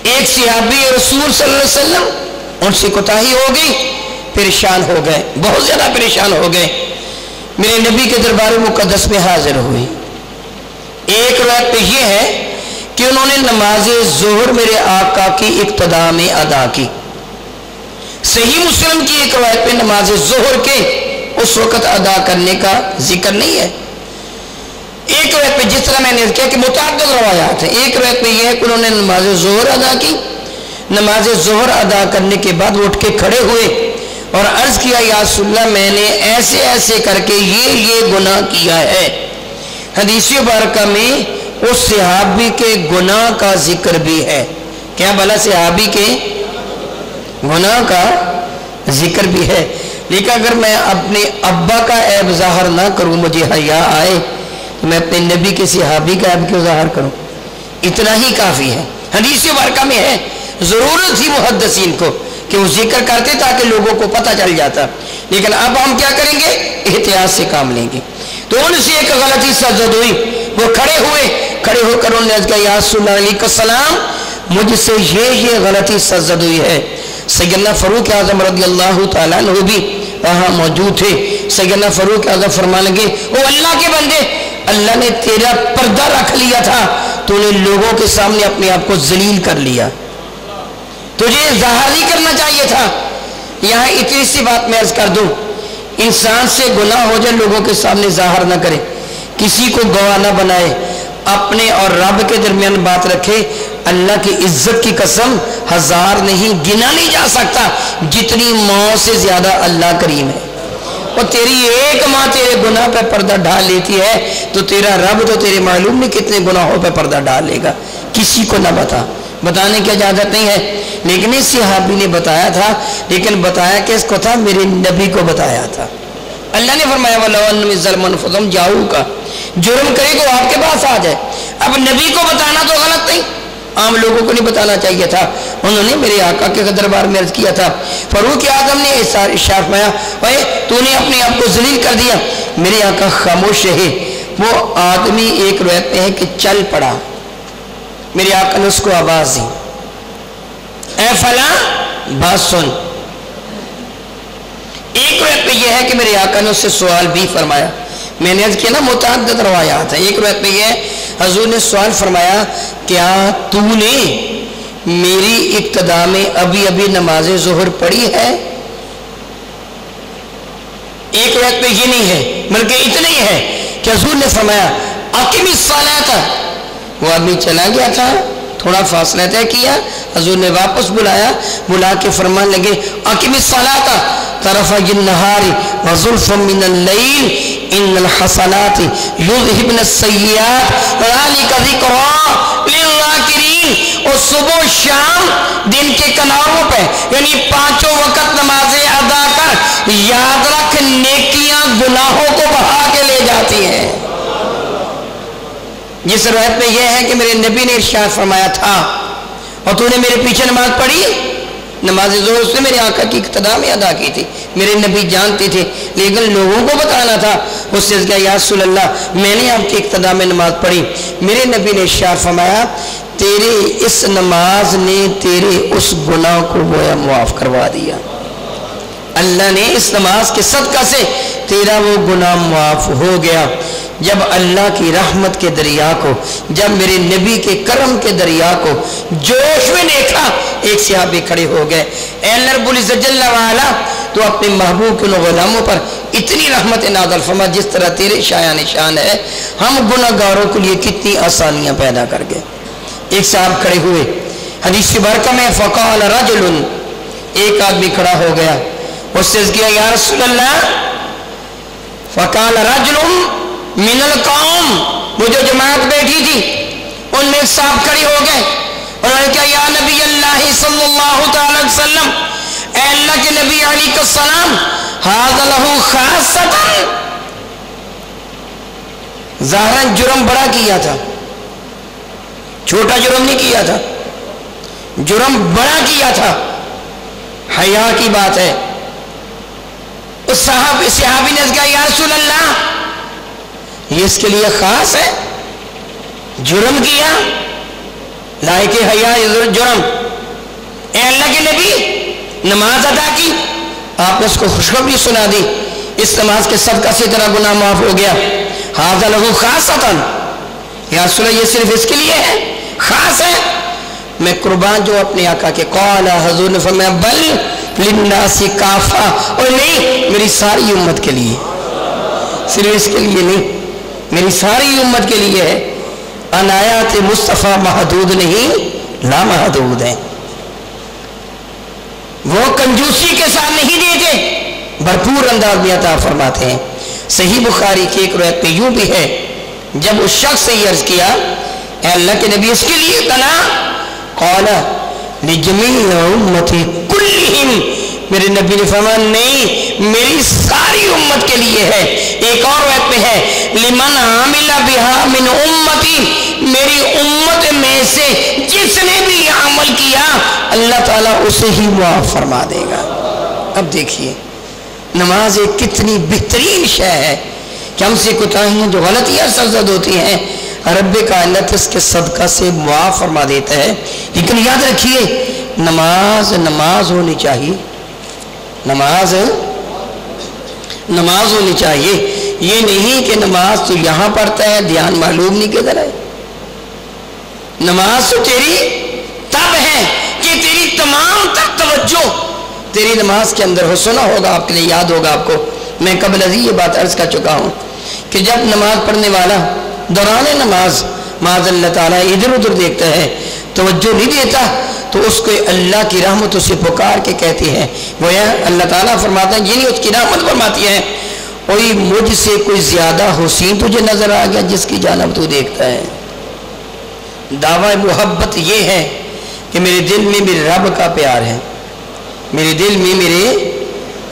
ایک صحابی رسول صلی اللہ علیہ وسلم، ان سے کوتاہی ہو گئی، پریشان ہو گئے، بہت زیادہ پریشان ہو گئے. میرے نبی کے دربار مقدس میں حاضر ہوئے. ایک روایت پہ یہ ہے کہ انہوں نے نماز ظہر میرے آقا کی ابتدا میں ادا کی. صحیح مسلم کی ایک روایت پہ نماز ظہر کے اس وقت ادا کرنے کا ذکر نہیں ہے. ایک روایت پہ جس طرح میں نے کہا کہ متعدد روایات ہیں، ایک روایت پہ یہ ہے کہ انہوں نے نماز ظہر ادا کی. نماز ظہر ادا کرنے کے بعد وہ اٹھ کے کھڑے ہوئے اور عرض کیا یا رسول اللہ میں نے ایسے ایسے کر کے یہ گناہ کیا ہے. حدیث مبارکہ میں اس صحابی کے گناہ کا ذکر بھی ہے. کیا بھلا صحابی کے گناہ کا ذکر بھی ہے. لیکن اگر میں اپنے ابا کا عیب ظاہر نہ کروں، مجھے حیا آئے، تو میں اپنے نبی کے صحابی کا عیب کیوں ظاہر کروں؟ اتنا ہی کافی ہے. حدیث مبارکہ میں ہے، ضرورت تھی محدثین کو کہ وہ ذکر کرتے تاکہ لوگوں کو پتہ چل جاتا، لیکن اب ہم کیا کریں گے؟ احتیاط سے کام لیں گے. تو ان سے ایک غلطی سرزد ہوئی، وہ کھڑے ہو کر انہوں نے کہا یا رسول اللہ علیہ السلام مجھ سے یہ غلطی سرزد ہوئی ہے. سیدنا فاروق اعظم رضی اللہ تعالیٰ عنہ بھی وہاں موجود تھے. سیدنا فاروق اعظم فرمانے لگے او اللہ کے بندے، اللہ نے تیرا پردہ رکھ لیا تھا، تو نے لوگوں کے سامنے اپنے آپ کو ذلیل کر لیا، تجھے ظاہر نہیں کرنا چاہیے تھا. یہاں اتنی سی بات میں عرض کر دوں، انسان سے گناہ ہو جائے لوگوں کے سامنے ظاہر نہ کرے، کسی کو گواہ نہ بنائے، اپنے اور رب کے درمیان بات رکھے. اللہ کی عزت کی قسم ہزار نہیں گنا نہیں جا سکتا جتنی ماں سے زیادہ اللہ کریم ہے. اور تیری ایک ماں تیرے گناہ پہ پردہ ڈال لیتی ہے تو تیرا رب تو تیرے معلوم نہیں کتنے گناہوں پہ پردہ ڈال لے گا. کسی کو نہ بتا، بتانے کی اجازت نہیں ہے، لیکن اس صحابی نے بتایا تھا، لیکن بتایا کہ اس کو تھا میرے نبی کو بتایا تھا۔ اللہ نے فرمایا وَلَوْ أَنَّ ظَلْمَ أَنفُسَهُمْ جَاءُوكَ، جرم کرے تو آپ کے پاس آ جائے۔ اب نبی کو بتانا تو غلط نہیں، عام لوگوں کو نہیں بتانا چاہیے تھا۔ انہوں نے میرے آقا کے دربار میں عرض کیا تھا، فاروق اعظم نے ارشاد فرمایا اے تو نے اپنے آپ کو ذلیل کر دیا۔ میرے آقا خاموش رہے۔ وہ آدمی ایک روایت میں ہے کہ چل پڑا، میرے آقا نے اس کو آواز دی، اے فلاں بات سن۔ ایک روایت میں یہ ہے کہ میرے آقا نے اس سے سوال بھی فرمایا۔ میں نے عرض کیا نا متعدد روایات ہیں، ایک روایت میں یہ ہے حضور نے سوال فرمایا کیا تو نے میری ابتدا میں ابھی نماز ظہر پڑھی ہے؟ ایک روایت میں یہ نہیں ہے بلکہ اتنا ہی ہے کہ حضور نے فرمایا اقم الصلاۃ۔ وہ آدمی چلا گیا تھا، تھوڑا فاصلہ طے کیا، حضور نے واپس بلا کے فرمان لگے اقم الصلاۃ طرفی النہار وزلفا من اللیل ان الحسنات یذہبن السیئات ذلک ذکری للذاکرین۔ اور صبح و شام دن کے کناروں پہ یعنی 5 وقت نمازیں ادا کر، یاد رکھ نیکیاں گناہوں کو بہا کے لے جاتی ہیں۔ جس روایت میں یہ ہے کہ میرے نبی نے ارشاد فرمایا تھا اور تو نے میرے پیچھے نماز پڑھی، نماز ظہر اس نے میرے آقا کی اقتدا میں ادا کی تھی، میرے نبی جانتے تھے لیکن لوگوں کو بتانا تھا۔ اس سے کہا یا رسول اللہ میں نے آپ کی اقتدا میں نماز پڑھی۔ میرے نبی نے ارشاد فرمایا تیرے اس نماز نے تیرے اس گناہ کو گویا معاف کروا دیا، اللہ نے اس نماز کے صدقہ سے تیرا وہ گناہ معاف ہو گیا۔ جب اللہ کی رحمت کے دریا کو، جب میرے نبی کے کرم کے دریا کو جوش میں دیکھا، ایک صحابی کھڑے ہو گئے، اے اللہ رب العزت جل وعلا تو اپنے محبوب کے غلاموں پر اتنی رحمت نازل فرما جس طرح تیرے شایان شان ہے، ہم گناہ گاروں کے لیے کتنی آسانیاں پیدا کر گئے۔ ایک صاحب کھڑے ہوئے، حدیث برکہ میں فقال رجل، ایک آدمی کھڑا ہو گیا، اس سے کیا یا رسول اللہ، فقال رجل من القوم، وہ جو جماعت بیٹھی تھی ان میں ایک صاحب کھڑے ہو گئے، انہوں نے کہا یا نبی اللہ صلی اللہ تعالی وسلم، اے اللہ کے نبی علیہ السلام، ھذا لہ خاصۃ، ظاہراً جرم بڑا کیا تھا، چھوٹا جرم نہیں کیا تھا، جرم بڑا کیا تھا، حیا کی بات ہے۔ اس صحابی نے کہا یا رسول اللہ یہ اس کے لیے خاص ہے، جرم کیا، لائق حیا جرم، اے اللہ کے نبی نماز ادا کی، آپ نے اس کو خوشخبری سنا دی، اس نماز کے صدقہ سے تیرا گناہ معاف ہو گیا۔ ھذا لہ خاصۃ، یا رسول اللہ یہ صرف اس کے لیے ہے، خاص ہے، میں قربان جو اپنے آقا کے قال، حضور نے فرمایا بل للناس کافہ، اور نہیں میری ساری امت کے لیے، صرف اس کے لیے نہیں میری ساری امت کے لیے ہے۔ عنایات مصطفیٰ محدود نہیں لا محدود ہیں، وہ کنجوسی کے ساتھ نہیں دیتے، بھرپور انداز میں عطا فرماتے ہیں۔ صحیح بخاری کی ایک روایت میں یوں بھی ہے، جب اس شخص سے یہ عرض کیا اے اللہ کے نبی اس کے لیے اتنا، قال لجمیع امتی کلہم، میرے نبی نے فرمایا نہیں میری ساری امت کے لیے ہے۔ ایک اور روایت میں ہے لمن عامل بہا من امتی، میری امت میں سے جس نے بھی یہ عمل کیا اللہ تعالیٰ اسے ہی معاف فرما دے گا۔ اب دیکھیے نماز ایک کتنی بہترین شے ہے کہ ہم سے کوتاہیاں جو غلطیاں سرزد ہوتی ہیں رب کائنات اس کے صدقہ سے معاف فرما دیتا ہے۔ لیکن یاد رکھیے نماز ہونی چاہیے، نماز ہونی چاہیے، یہ نہیں کہ نماز تو یہاں پڑھتا ہے دھیان معلوم نہیں کدھر ہے۔ نماز تو تیری تب ہے کہ تیری تمام تک توجہ تیری نماز کے اندر ہو۔ سنا ہوگا آپ کے لیے، یاد ہوگا آپ کو، میں قبل ازیں یہ بات عرض کر چکا ہوں کہ جب نماز پڑھنے والا دوران نماز معاذ اللہ تعالیٰ ادھر ادھر دیکھتا ہے، توجہ نہیں دیتا، تو اس کو اللہ کی رحمت اسے پکار کے کہتی ہے، گویا اللہ تعالیٰ فرماتا ہے یعنی اس کی رحمت فرماتی ہے کوئی مجھ سے کوئی زیادہ حسین تجھے نظر آ گیا جس کی جانب تو دیکھتا ہے۔ دعوی محبت یہ ہے کہ میرے دل میں میرے رب کا پیار ہے، میرے دل میں میرے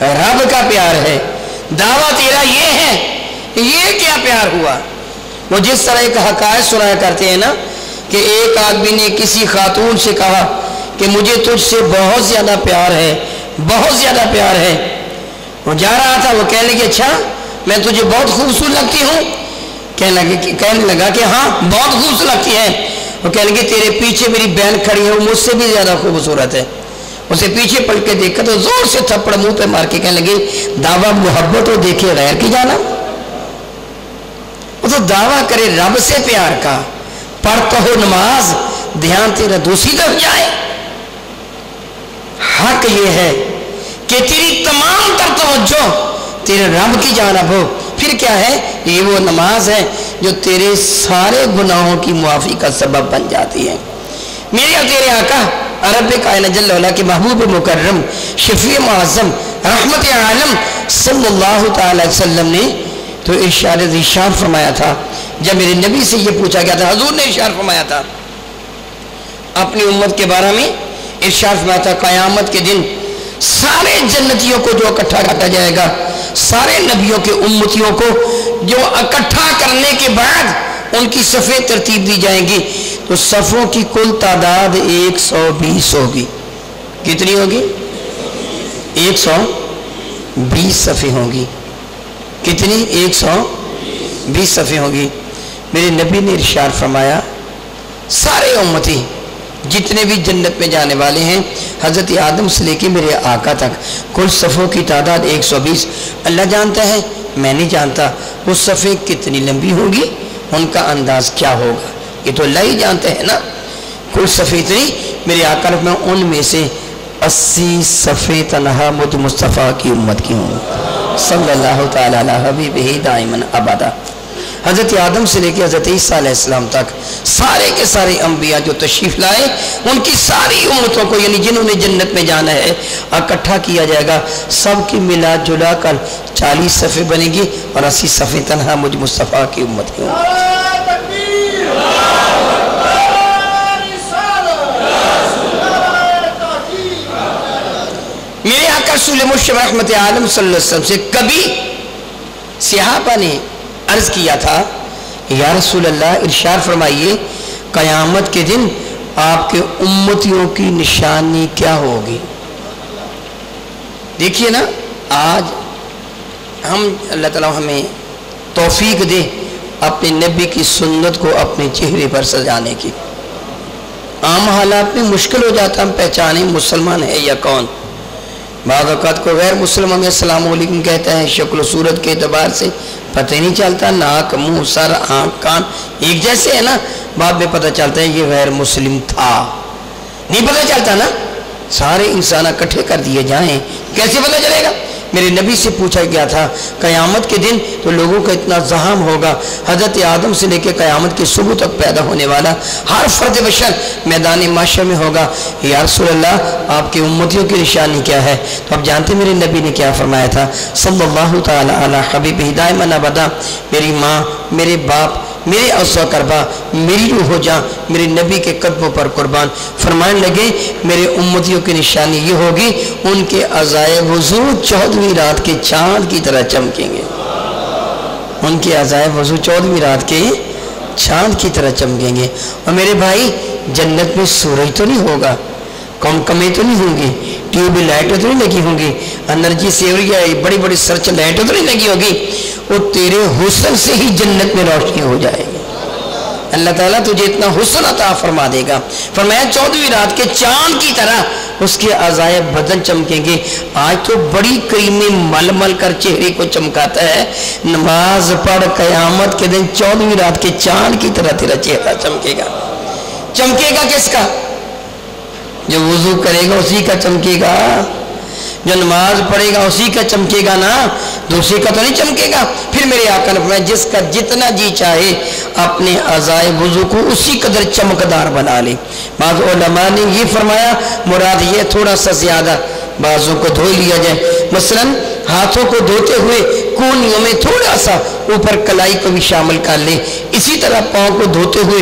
رب کا پیار ہے۔ دعویٰ تیرا یہ ہے، یہ کیا پیار ہوا؟ وہ جس طرح ایک حکایت سنایا کرتے ہیں نا کہ ایک آدمی نے کسی خاتون سے کہا کہ مجھے تجھ سے بہت زیادہ پیار ہے، بہت زیادہ پیار ہے۔ وہ جا رہا تھا، وہ کہنے لگے اچھا میں تجھے بہت خوبصورت لگتی ہوں؟ کہنے لگا کہ ہاں بہت خوبصورت لگتی ہے۔ وہ کہنے لگے تیرے پیچھے میری بہن کھڑی ہے، وہ مجھ سے بھی زیادہ خوبصورت ہے۔ اسے پیچھے پلٹ کے دیکھا تو زور سے تھپڑ منہ پہ مار کے کہنے لگے دعویٰ محبت ہو دیکھے غیر کی جانا۔ وہ تو دعویٰ کرے رب سے پیار کا، پڑھتا ہو نماز دھیان تیرا دوسری طرف جائے۔ حق یہ ہے کہ تیری تمام تر توجہ تیرے رب کی جانب ہو۔ پھر کیا ہے؟ یہ وہ نماز ہے جو تیرے سارے گناہوں کی معافی کا سبب بن جاتی ہے۔ میرے اور تیرے آقا رب کائنات جل وعلا کے محبوب مکرم شفیع معظم رحمت عالم صلی اللہ تعالی وسلم نے تو ارشاد فرمایا تھا، جب میرے نبی سے یہ پوچھا گیا تھا، حضور نے ارشاد فرمایا تھا اپنی امت کے بارے میں، ارشاد فرمایا تھا قیامت کے دن سارے جنتیوں کو جو اکٹھا کیا جائے گا، سارے نبیوں کے امتیوں کو جو اکٹھا کرنے کے بعد ان کی صفیں ترتیب دی جائیں گی تو صفوں کی کل تعداد 120 ہوگی۔ کتنی ہوگی؟ 120 صفیں ہوں گی۔ کتنی؟ 120 صفیں ہوں گی۔ میرے نبی نے ارشاد فرمایا سارے امتی جتنے بھی جنت میں جانے والے ہیں حضرت آدم سے لے کے میرے آقا تک کل صفوں کی تعداد 120۔ اللہ جانتا ہے، میں نہیں جانتا وہ صفیں کتنی لمبی ہوگی، ان کا انداز کیا ہوگا، یہ تو اللہ ہی جانتے ہیں نا۔ کل صفیں اتنی، میرے آقا میں ان میں سے 80 صفیں تنہا مجھ مصطفیٰ کی امت کی ہوں صلی اللہ تعالیٰ علیہ حبیبہ دائماً ابدا۔ حضرت آدم سے لے کے حضرت عیسیٰ علیہ السلام تک سارے کے سارے انبیاء جو تشریف لائے ان کی ساری امتوں کو یعنی جنہوں نے جنت میں جانا ہے اکٹھا کیا جائے گا، سب کی ملا جلا کر 40 صفیں بنے گی اور 80 صفیں تنہا مجھ مصطفیٰ کی امت کی ہوں۔ میرے آقا رسول مشرف رحمت عالم صلی اللہ علیہ وسلم سے کبھی صحابہ نے عرض کیا تھا یا رسول اللہ ارشاد فرمائیے قیامت کے دن آپ کے امتیوں کی نشانی کیا ہوگی؟ دیکھیے نا آج ہم اللہ تعالیٰ ہمیں توفیق دے اپنے نبی کی سنت کو اپنے چہرے پر سجانے کی۔ عام حالات میں مشکل ہو جاتا ہم پہچانے مسلمان ہے یا کون۔ بعض اوقات کو غیر مسلم ہمیں السلام علیکم کہتا ہے، شکل و صورت کے اعتبار سے پتہ ہی نہیں چلتا، ناک منہ سر آنکھ کان ایک جیسے ہے نا، بعد میں پتہ چلتا ہے یہ غیر مسلم تھا، نہیں پتہ چلتا نا۔ سارے انسان اکٹھے کر دیے جائیں کیسے پتہ چلے گا؟ میرے نبی سے پوچھا گیا تھا قیامت کے دن تو لوگوں کا اتنا زحام ہوگا، حضرت آدم سے لے کے قیامت کے صبح تک پیدا ہونے والا ہر فرد بشر میدان محشر میں ہوگا، یا رسول اللہ آپ کے امتیوں کی نشانی کیا ہے؟ تو آپ جانتے میرے نبی نے کیا فرمایا تھا صلی اللہ تعالی علی حبیبہ دائماً ابدا، میری ماں میرے باپ میرے اوصا کربا میری روح ہو جا میرے نبی کے قدموں پر قربان، فرمانے لگے میرے امتیوں کی نشانی یہ ہوگی ان کے اعضائے وضو 14ویں رات کے چاند کی طرح چمکیں گے، ان کے اعضائے وضو 14ویں رات کے چاند کی طرح چمکیں گے۔ اور میرے بھائی جنت میں سورج تو نہیں ہوگا، کمکمیں تو نہیں ہوں گی، ٹیوب لائٹیں تو نہیں لگی ہوں گی، انرجی سیوریا بڑی بڑی سرچ لائٹیں تو نہیں لگی ہوگی، وہ تیرے حسن سے ہی جنت میں روشنی ہو جائے گی۔ اللہ تعالیٰ تجھے اتنا حسن عطا فرما دے گا، فرمایا 14ویں رات کے چاند کی طرح اس کے اعضائے بدن چمکیں گے۔ آج تو بڑی کریمیں مل مل کر چہرے کو چمکاتا ہے، نماز پڑھ قیامت کے دن 14ویں رات کے چاند کی طرح تیرا چہرہ چمکے گا۔ چمکے گا کس کا؟ جو وضو کرے گا اسی کا چمکے گا، جو نماز پڑھے گا اسی کا چمکے گا نا، دوسرے کا تو نہیں چمکے گا۔ پھر میرے آقا نے فرمایا جس کا جتنا جی چاہے اپنے اعضائے وضو کو اسی قدر چمکدار بنا لے۔ بعض علماء نے یہ فرمایا مراد یہ تھوڑا سا زیادہ بازوں کو دھو لیا جائے، مثلا ہاتھوں کو دھوتے ہوئے کونیوں میں تھوڑا سا اوپر کلائی کو بھی شامل کر لے، اسی طرح پاؤں کو دھوتے ہوئے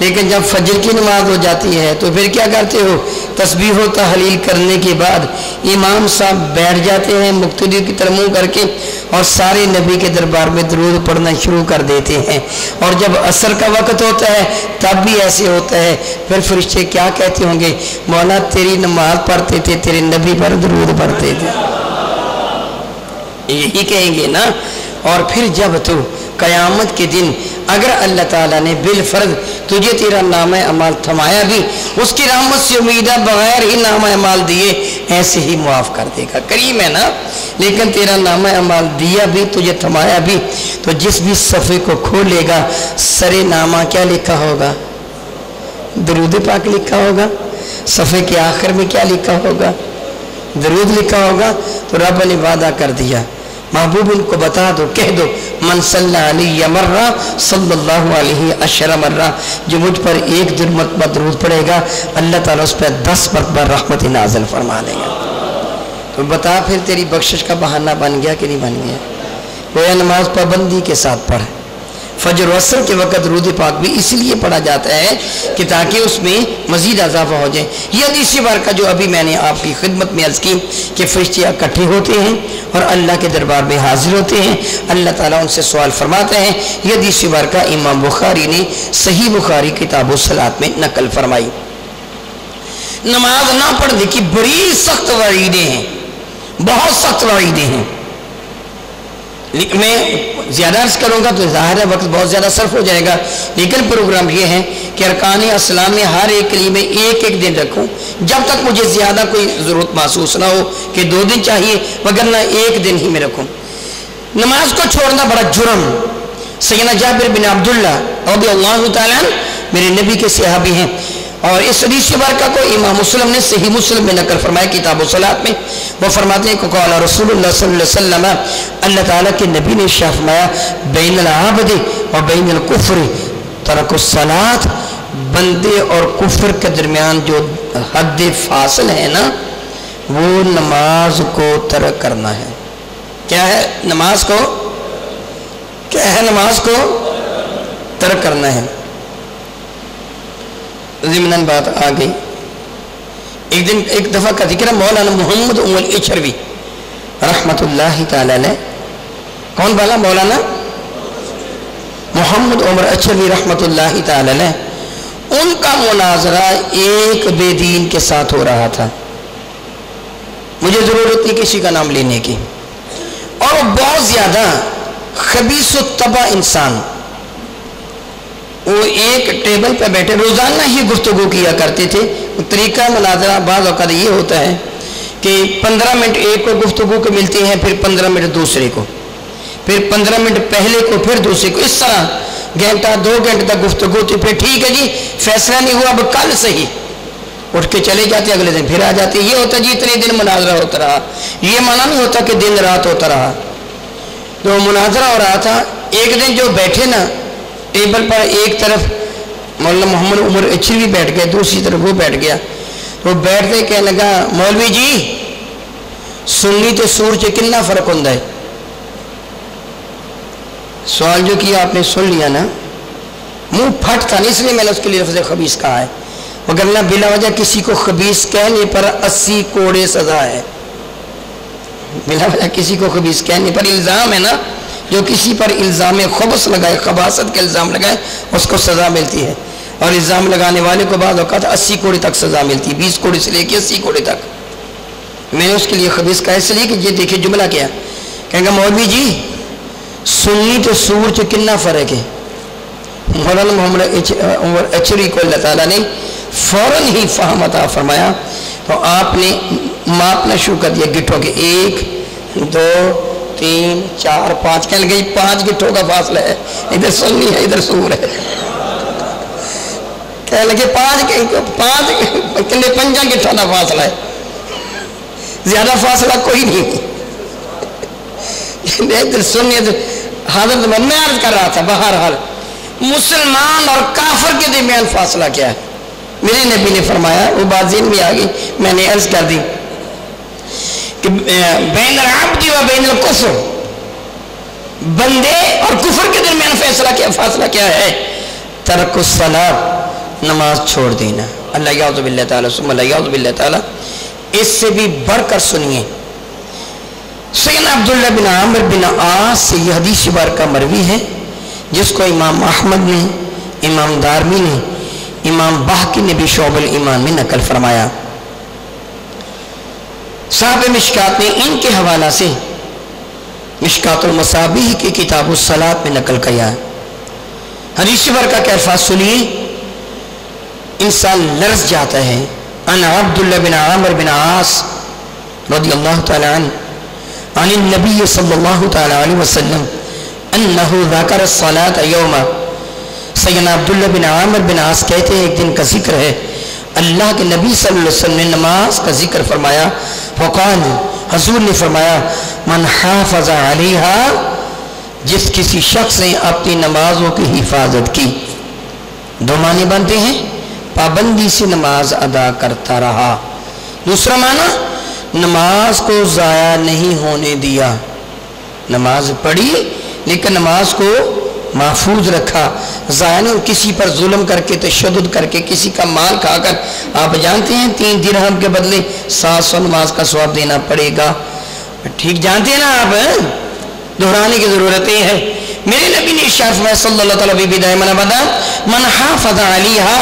لیکن جب فجر کی نماز ہو جاتی ہے تو پھر کیا کرتے ہو؟ تسبیح و تحلیل کرنے کے بعد امام صاحب بیٹھ جاتے ہیں مقتدی کی طرح منہ کر کے اور سارے نبی کے دربار میں درود پڑھنا شروع کر دیتے ہیں. اور جب عصر کا وقت ہوتا ہے تب بھی ایسے ہوتا ہے. پھر فرشتے کیا کہتے ہوں گے؟ مولا تیری نماز پڑھتے تھے، تیرے نبی پر درود پڑھتے تھے، یہی کہیں گے نا. اور پھر جب تو قیامت کے دن اگر اللہ تعالیٰ نے بالفرض تجھے تیرا نامہ اعمال تھمایا بھی، اس کی رحمت سے امید ہے بغیر ہی نامہ اعمال دیے ایسے ہی معاف کر دے گا، کریم ہے نا. لیکن تیرا نامہ اعمال دیا بھی، تجھے تھمایا بھی، تو جس بھی صفحے کو کھولے گا سرے نامہ کیا لکھا ہوگا؟ درود پاک لکھا ہوگا. صفحے کے آخر میں کیا لکھا ہوگا؟ درود لکھا ہوگا. تو رب نے وعدہ کر دیا، محبوب ان کو بتا دو، کہہ دو، من صلی علیہ مرہ صلی اللہ علیہ عشر مرہ، جو مجھ پر ایک مرتبہ درود پڑے گا اللہ تعالیٰ اس پر 10 مرتبہ رحمت نازل فرما دے گا. تو بتا پھر تیری بخشش کا بہانہ بن گیا کہ نہیں بن گیا؟ گویا نماز پابندی کے ساتھ پڑھ. فجر و عصر کے وقت درود پاک بھی اس لیے پڑھا جاتا ہے کہ تاکہ اس میں مزید اضافہ ہو جائے. یہ حدیث بارکہ جو ابھی میں نے آپ کی خدمت میں عرض کی کہ فرشتے اکٹھے ہوتے ہیں اور اللہ کے دربار میں حاضر ہوتے ہیں، اللہ تعالیٰ ان سے سوال فرماتے ہیں. یہ حدیث بارکہ امام بخاری نے صحیح بخاری کتاب الصلاۃ میں نقل فرمائی. نماز نہ پڑھنے کی بڑی سخت وعیدیں ہیں، بہت سخت وعیدیں ہیں. میں زیادہ عرض کروں گا تو ظاہر ہے وقت بہت زیادہ صرف ہو جائے گا، لیکن پروگرام یہ ہے کہ ارکان اسلام میں ہر ایک کے لیے میں ایک ایک دن رکھوں جب تک مجھے زیادہ کوئی ضرورت محسوس نہ ہو کہ 2 دن چاہیے، وگرنہ 1 دن ہی میں رکھوں. نماز کو چھوڑنا بڑا جرم. سیدنا جابر بن عبداللہ رضی اللہ تعالیٰ عنہ میرے نبی کے صحابی ہیں، اور اس حدیث مبارکہ کو امام مسلم نے صحیح مسلم میں نقل فرمایا کتاب الصلاۃ میں. وہ فرماتے ہیں کہ قال رسول اللہ صلی اللہ علیہ وسلم، اللہ تعالیٰ کے نبی نے ارشاد فرمایا، بین العبد و بین الکفر ترک الصلاۃ، بندے اور کفر کے درمیان جو حد فاصل ہے نا وہ نماز کو ترک کرنا ہے. کیا ہے؟ نماز کو کیا ہے؟ نماز کو ترک کرنا ہے. ضمناً بات آ گئی. ایک دفعہ کا ذکر ہے مولانا محمد عمر اچھروی رحمت اللہ تعالی علیہ. کون بالا؟ مولانا محمد عمر اچھروی رحمت اللہ تعالی علیہ. ان کا مناظرہ ایک بے دین کے ساتھ ہو رہا تھا. مجھے ضرورت نہیں کسی کا نام لینے کی، اور وہ بہت زیادہ خبیث الطبع انسان. وہ ایک ٹیبل پہ بیٹھے روزانہ ہی گفتگو کیا کرتے تھے. طریقہ مناظرہ بعض اوقات یہ ہوتا ہے کہ 15 منٹ ایک کو گفتگو کو ملتے ہیں، پھر 15 منٹ دوسرے کو، پھر 15 منٹ پہلے کو، پھر دوسرے کو. اس طرح گھنٹہ 2 گھنٹے تک گفتگو تھی. پھر ٹھیک ہے جی فیصلہ نہیں ہوا، اب کل صحیح اٹھ کے چلے جاتے، اگلے دن پھر آ جاتے. یہ ہوتا جی اتنے دن مناظرہ ہوتا رہا. یہ معنی نہیں ہوتا کہ دن رات ہوتا رہا. تو مناظرہ ہو رہا تھا. ایک دن جو بیٹھے نا ٹیبل پر، ایک طرف مولانا محمد عمر اچھروی بیٹھ گئے، دوسری طرف وہ بیٹھ گیا. تو بیٹھتے کہنے لگا، مولوی جی سنی تو سور سے کتنا فرق ہوتا ہے؟ سوال جو کیا آپ نے سن لیا نا، منہ پھٹ تھا، اس لیے میں نے اس کے لیے لفظ خبیث کہا ہے. وگرنہ بلا وجہ کسی کو خبیث کہنے پر 80 کوڑے سزا ہے. بلا وجہ کسی کو خبیث کہنے پر الزام ہے نا، جو کسی پر الزام خبث لگائے، خباثت کے الزام لگائے، اس کو سزا ملتی ہے. اور الزام لگانے والے کو بعد اوقات 80 کوڑے تک سزا ملتی ہے، 20 کوڑے سے لے کے 80 کوڑے تک. میں نے اس کے لیے خبیث کہا اس لیے کہ یہ دیکھیں جملہ کیا کہیں گا، مولوی جی سنی تو سور سے کتنا فرق ہے؟ مولانا محمد عمر اچھروی کو اللہ تعالیٰ نے فوراً ہی فہم عطا فرمایا. تو آپ نے ماپنا شروع کر دیا گٹھوں کے، 1 2 3 4 5. کہنے لگے 5 گٹھوں کا فاصلہ ہے، ادھر سنی ہے ادھر سور ہے. کہنے لگے 5 گٹھوں کا فاصلہ ہے، زیادہ فاصلہ کوئی نہیں. ادھر سنی ادھر. حضرت میں عرض کر رہا تھا بہرحال مسلمان اور کافر کے درمیان فاصلہ کیا ہے؟ میرے نبی نے فرمایا، وہ بات ذہن میں آ گئی، میں نے عرض کر دی کہ بین العبد و بین الکفر، بندے اور کفر کے درمیان فاصلہ کیا ہے؟ ترک الصلاۃ، نماز چھوڑ دینا. اللہ یعوذ باللہ تعالیٰ ثم اللہ یعوذ باللہ تعالیٰ. اس سے بھی بڑھ کر سنیے, سیدنا عبداللہ بن عامر بن عاص سے یہ حدیث مبارکہ مروی ہے جس کو امام احمد نے, امام دارمی نے, امام باقی نے بھی شعب الایمان میں نقل فرمایا. صاحب مشکات نے ان کے حوالہ سے مشکات المصابیح کی کتاب الصلاۃ میں نقل کیا. حدیث برکہ کے الفاظ سنیے, انسان لرز جاتا ہے. ان عبداللہ بن عامر بن عاص رضی اللہ تعالی عنہ عن النبی صلی اللہ تعالی علیہ وسلم انہو ذکر الصلاۃ یوما. سیدنا عبداللہ بن عامر بن عاص کہتے ہیں ایک دن کا ذکر ہے, اللہ کے نبی صلی اللہ علیہ وسلم نے نماز کا ذکر فرمایا. فقال, حضور نے فرمایا, من حافظ علیہا, جس کسی شخص نے اپنی نمازوں کی حفاظت کی. دو معنی بنتے ہیں, پابندی سے نماز ادا کرتا رہا. دوسرا معنی, نماز کو ضائع نہیں ہونے دیا. نماز پڑھی لیکن نماز کو محفوظ رکھا, ضائع نہیں, کسی پر ظلم کر کے, تشدد کر کے, کسی کا مال کھا کر. آپ جانتے ہیں 3 درہم کے بدلے 700 نماز کا ثواب دینا پڑے گا. ٹھیک جانتے ہیں نا آپ, دہرانے کی ضرورت ہے. میرے نبی نے ارشاد فرمایا صلی اللہ تعالیٰ بی دائما ابدا, من حافظ علیہا,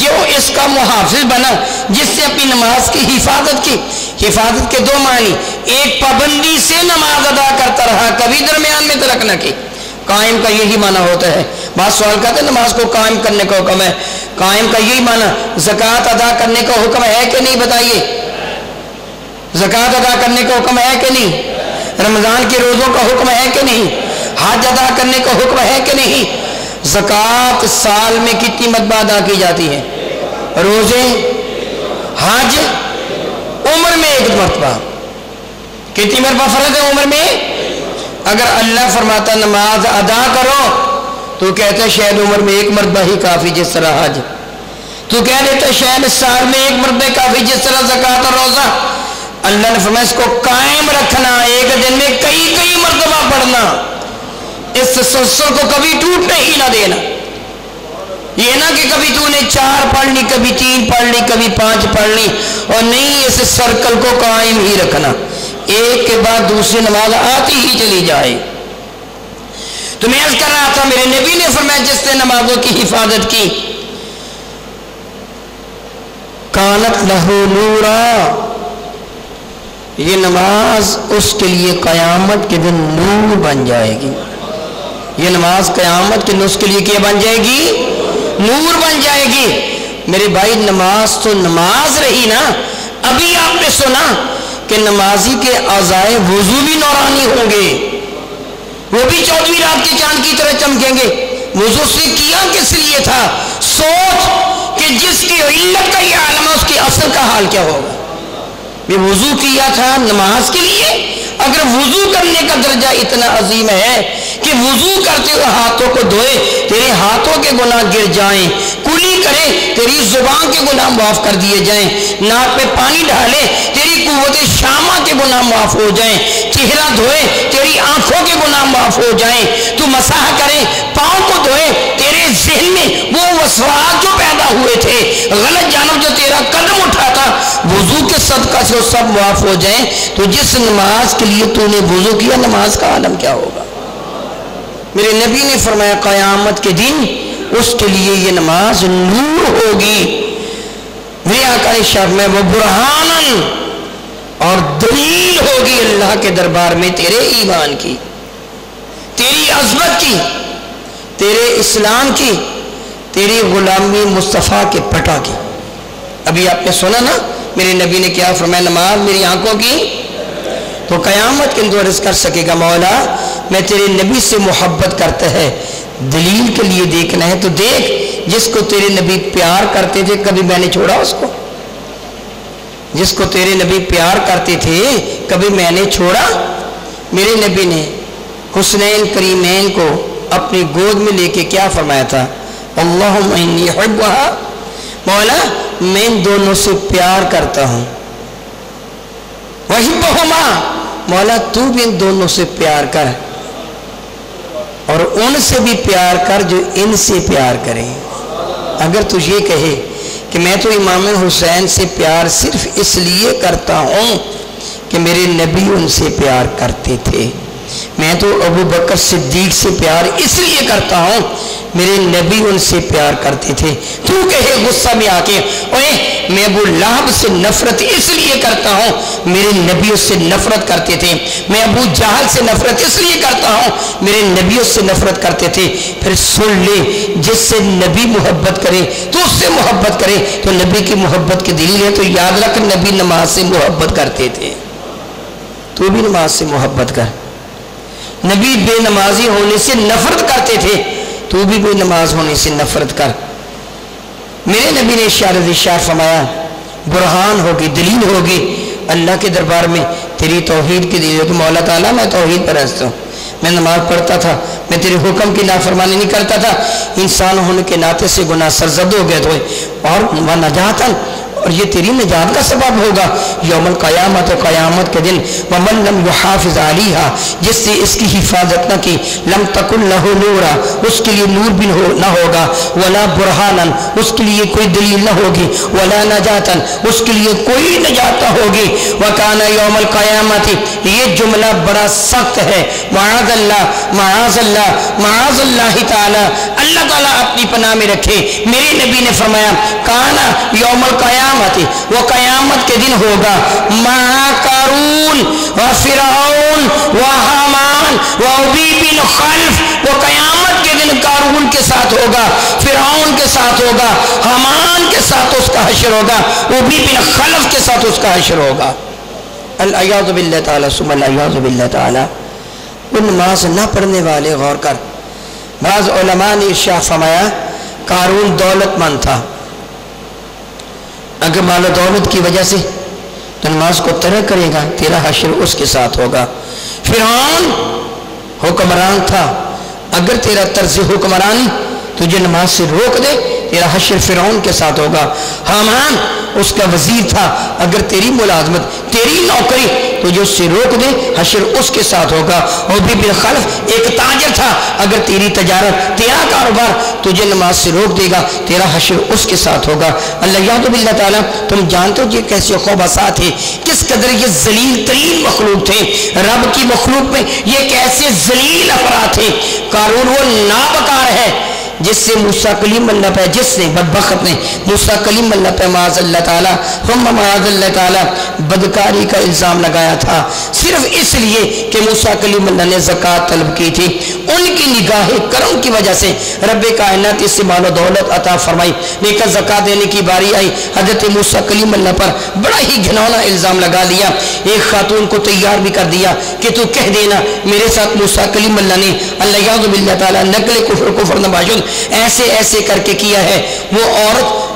جو اس کا محافظ بنا, جس سے اپنی نماز کی حفاظت کی. حفاظت کے 2 معنی, ایک پابندی سے نماز ادا کرتا رہا, کبھی درمیان میں ترک نہ کی. قائم کا یہی معنی ہوتا ہے. بعض سوال کرتے ہیں نماز کو قائم کرنے کا حکم ہے, قائم کا یہی معنی. زکوٰۃ ادا کرنے کا حکم ہے کہ نہیں بتائیے؟ زکوٰۃ ادا کرنے کا حکم ہے کہ نہیں؟ رمضان کے روزوں کا حکم ہے کہ نہیں؟ حج ادا کرنے کا حکم ہے کہ نہیں؟ زکوٰۃ سال میں کتنی مرتبہ ادا کی جاتی ہے؟ روزے, حج عمر میں 1 مرتبہ. کتنی مرتبہ فرض ہے عمر میں؟ اگر اللہ فرماتا نماز ادا کرو تو کہتا ہے شاید عمر میں 1 مرتبہ ہی کافی, جس طرح حج. تو کہہ دیتا شاید سال میں 1 مرتبہ کافی, جس طرح زکوٰۃ اور روزہ. اللہ نے فرمایا اس کو قائم رکھنا, ایک دن میں کئی مرتبہ پڑھنا, اس تسلسل کو کبھی ٹوٹنے ہی نہ دینا. یہ نہ کہ کبھی تو نے 4 پڑھ لی, کبھی 3 پڑھ لی, کبھی 5 پڑھ لی, اور نہیں, اس سرکل کو قائم ہی رکھنا, ایک کے بعد دوسری نماز آتی ہی چلی جائے. تو میں عرض کر رہا تھا, میرے نبی نے فرمایا جس نے نمازوں کی حفاظت کی, کانت لہو نورا, یہ نماز اس کے لیے قیامت کے دن نور بن جائے گی. یہ نماز قیامت کے دن اس کے لیے کیا بن جائے گی؟ نور بن جائے گی. میرے بھائی نماز تو نماز رہی نا. ابھی آپ نے سنا کہ نمازی کے اعضائے وضو بھی نورانی ہوں گے, وہ بھی 14ویں رات کے چاند کی طرح چمکیں گے. وضو سے کیا کس لیے تھا؟ سوچ کہ جس کی علت کا یہ عالم ہے اس کی اصل کا حال کیا ہوگا. یہ وضو کیا تھا نماز کے لیے. اگر وضو کرنے کا درجہ اتنا عظیم ہے کہ وضو کرتے ہوئے ہاتھوں کو دھوئے تیرے ہاتھوں کے گناہ گر جائیں, کلی کرے تیری زبان کے گناہ معاف کر دیے جائیں, ناک پہ پانی ڈالے تیری قوت شامہ کے گناہ معاف ہو جائیں, چہرہ دھوئے تیری آنکھوں کے گناہ معاف ہو جائیں, تو مسح کرے پاؤں کو دھوئے تیرے ذہن میں وہ وسواس جو پیدا ہوئے تھے, غلط جانب جو تیرا قدم اٹھاتا, وضو کے صدقہ سے وہ سب معاف ہو جائیں. تو جس نماز کے لیے تو نے وضو کیا, نماز کا عالم کیا ہوگا. میرے نبی نے فرمایا قیامت کے دن اس کے لیے یہ نماز نور ہوگی. میرے آقا نے شرح میں وہ برہانن, اور دلیل ہوگی اللہ کے دربار میں تیرے ایمان کی, تیری عظمت کی, تیرے اسلام کی, تیری غلامی مصطفیٰ کے پٹا کی. ابھی آپ نے سنا نا میرے نبی نے کیا فرمایا, نماز میری آنکھوں کی. تو قیامت کے اندر عرض کر سکے گا مولا میں تیرے نبی سے محبت کرتا ہے, دلیل کے لیے دیکھنا ہے تو دیکھ, جس کو تیرے نبی پیار کرتے تھے کبھی میں نے چھوڑا اس کو؟ جس کو تیرے نبی پیار کرتے تھے کبھی میں نے چھوڑا؟ میرے نبی نے حسنین کریمین کو اپنی گود میں لے کے کیا فرمایا تھا؟ اللہم انی احبھا, مولا میں ان دونوں سے پیار کرتا ہوں. وحبہما, مولا تو بھی ان دونوں سے پیار کر, اور ان سے بھی پیار کر جو ان سے پیار کریں. اگر تو یہ کہے کہ میں تو امام حسین سے پیار صرف اس لیے کرتا ہوں کہ میرے نبی ان سے پیار کرتے تھے، میں تو ابو بکر صدیق سے پیار اس لیے کرتا ہوں میرے نبی ان سے پیار کرتے تھے، تو کہے غصہ میں آ کے اوے میں ابو لہب سے نفرت اس لیے کرتا ہوں میرے نبی اس سے نفرت کرتے تھے، میں ابو جہل سے نفرت اس لیے کرتا ہوں میرے نبی اس سے نفرت کرتے تھے، پھر سن لے جس سے نبی محبت کرے تو اس سے محبت کرے تو نبی کی محبت کی دلیل ہے۔ تو یاد رکھ نبی نماز سے محبت کرتے تھے، تو بھی نماز سے محبت کر۔ نبی بے نمازی ہونے سے نفرت کرتے تھے، تو بھی بے نماز ہونے سے نفرت کر۔ میرے نبی نے ارشاد فرمایا برہان ہوگی، دلیل ہوگی اللہ کے دربار میں تیری توحید کی دلیل ہوگی، مولا تعالیٰ میں توحید پرست ہوں، میں نماز پڑھتا تھا، میں تیرے حکم کی نافرمانی نہیں کرتا تھا، انسان ہونے کے ناطے سے گناہ سرزد ہو گئے تو اور نجاتن، اور یہ تیری نجات کا سبب ہوگا یوم القیامت، و قیامت کے دن ومن لم یحافظ علیہا، جس سے اس کی حفاظت نہ کی، لم تکن لہ نورا، اس کے لیے نور بھی نہ ہوگا، ولا برہانا، اس کے لیے کوئی دلیل نہ ہوگی، ولا نجاتن، اس کے لیے کوئی نجات نہ ہوگی، وکان یوم القیامت، یہ جملہ بڑا سخت ہے، معاذ اللہ معاذ اللہ معاذ اللہ تعالی، اللہ تعالیٰ اپنی پناہ میں رکھے۔ میرے نبی نے فرمایا کانا یوم القیامت، وہ قیامت کے دن ہوگا مع قارون و فرعون و حامان و ابی بن خلف، وہ قیامت کے دن قارون کے ساتھ ہوگا، فرعون کے ساتھ ہوگا، حامان کے ساتھ اس کا حشر ہوگا، ابی بن خلف کے ساتھ اس کا حشر ہوگا۔ الیاذ باللہ تعالی ثم الیاذ باللہ تعالی۔ وہ نماز نہ پڑھنے والے غور کر، بعض علماء نے ارشاد فرمایا قارون دولت مند تھا، اگر مال و دولت کی وجہ سے تو نماز کو ترک کرے گا تیرا حشر اس کے ساتھ ہوگا۔ فرعون حکمران تھا، اگر تیرا طرز حکمرانی تجھے نماز سے روک دے تیرا حشر فرعون کے ساتھ ہوگا۔ حامان اس کا وزیر تھا، اگر تیری ملازمت تیری نوکری تجھے اس سے روک دے حشر اس کے ساتھ ہوگا۔ ابی بن خلف ایک تاجر تھا، اگر تیری تجارت تیرا کاروبار تجھے نماز سے روک دے گا تیرا حشر اس کے ساتھ ہوگا۔ اللہ یاد باللہ تعالیٰ، تم جانتے ہو یہ کیسے خبثات تھے، کس قدر یہ ذلیل ترین مخلوق تھے، رب کی مخلوق میں یہ کیسے ذلیل افراد تھے۔ قارون وہ نابکار ہے جس سے موسیٰ کلیم اللہ پہ، جس نے بدبخت نے موسیٰ کلیم اللہ پہ معاذ اللہ تعالیٰ معاذ اللہ تعالیٰ بدکاری کا الزام لگایا تھا، صرف اس لیے کہ موسیٰ کلیم اللہ نے زکوٰۃ طلب کی تھی۔ ان کی نگاہ کرم کی وجہ سے رب کائنات اس سے مال و دولت عطا فرمائی، لیکن زکوٰۃ دینے کی باری آئی حضرت موسیٰ کلیم اللہ پر بڑا ہی گھناؤنا الزام لگا دیا۔ ایک خاتون کو تیار بھی کر دیا کہ تو کہہ دینا میرے ساتھ موسیٰ کلیم اللہ نے اللہ یعوذ باللہ تعالیٰ نقل کفر نباشد ایسے ایسے کر کے کیا ہے۔ وہ عورت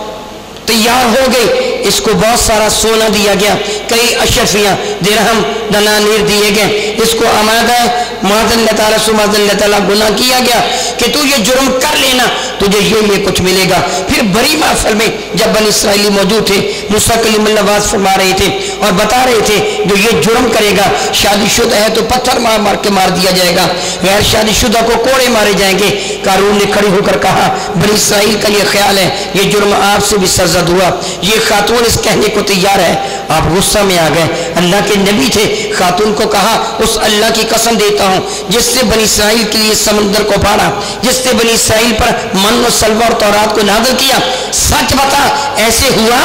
تیار ہو گئی، اس کو بہت سارا سونا دیا گیا، کئی اشرفیاں درہم دنانیر دیے گئے، اس کو آمادہ ہے معاذ اللہ تعالیٰ سماذ اللہ تعالیٰ گناہ کیا گیا کہ تو یہ جرم کر لینا تجھے یہ کچھ ملے گا۔ پھر بڑی محفل میں جب بنی اسرائیلی موجود تھے موسیٰ کلیم اللہ باز فرما رہے تھے اور بتا رہے تھے جو یہ جرم کرے گا شادی شدہ ہے تو پتھر مار مار کے مار دیا جائے گا، غیر شادی شدہ کو کوڑے مارے جائیں گے۔ قارون نے کھڑے ہو کر کہا بنی اسرائیل کا یہ خیال ہے یہ جرم آپ سے بھی سرزد ہوا۔ یہ خاتون اس کہنے کو تیار ہے، آپ غصہ میں آ گئے، اللہ کے نبی تھے، خاتون کو کہا اس اللہ کی قسم دیتا ہوں جس سے بنی اسرائیل کے لیے سمندر کو پھاڑا، جس سے بنی اسرائیل پر من و سلوہ اور تورات کو نازل کیا، سچ بتا ایسے ہوا؟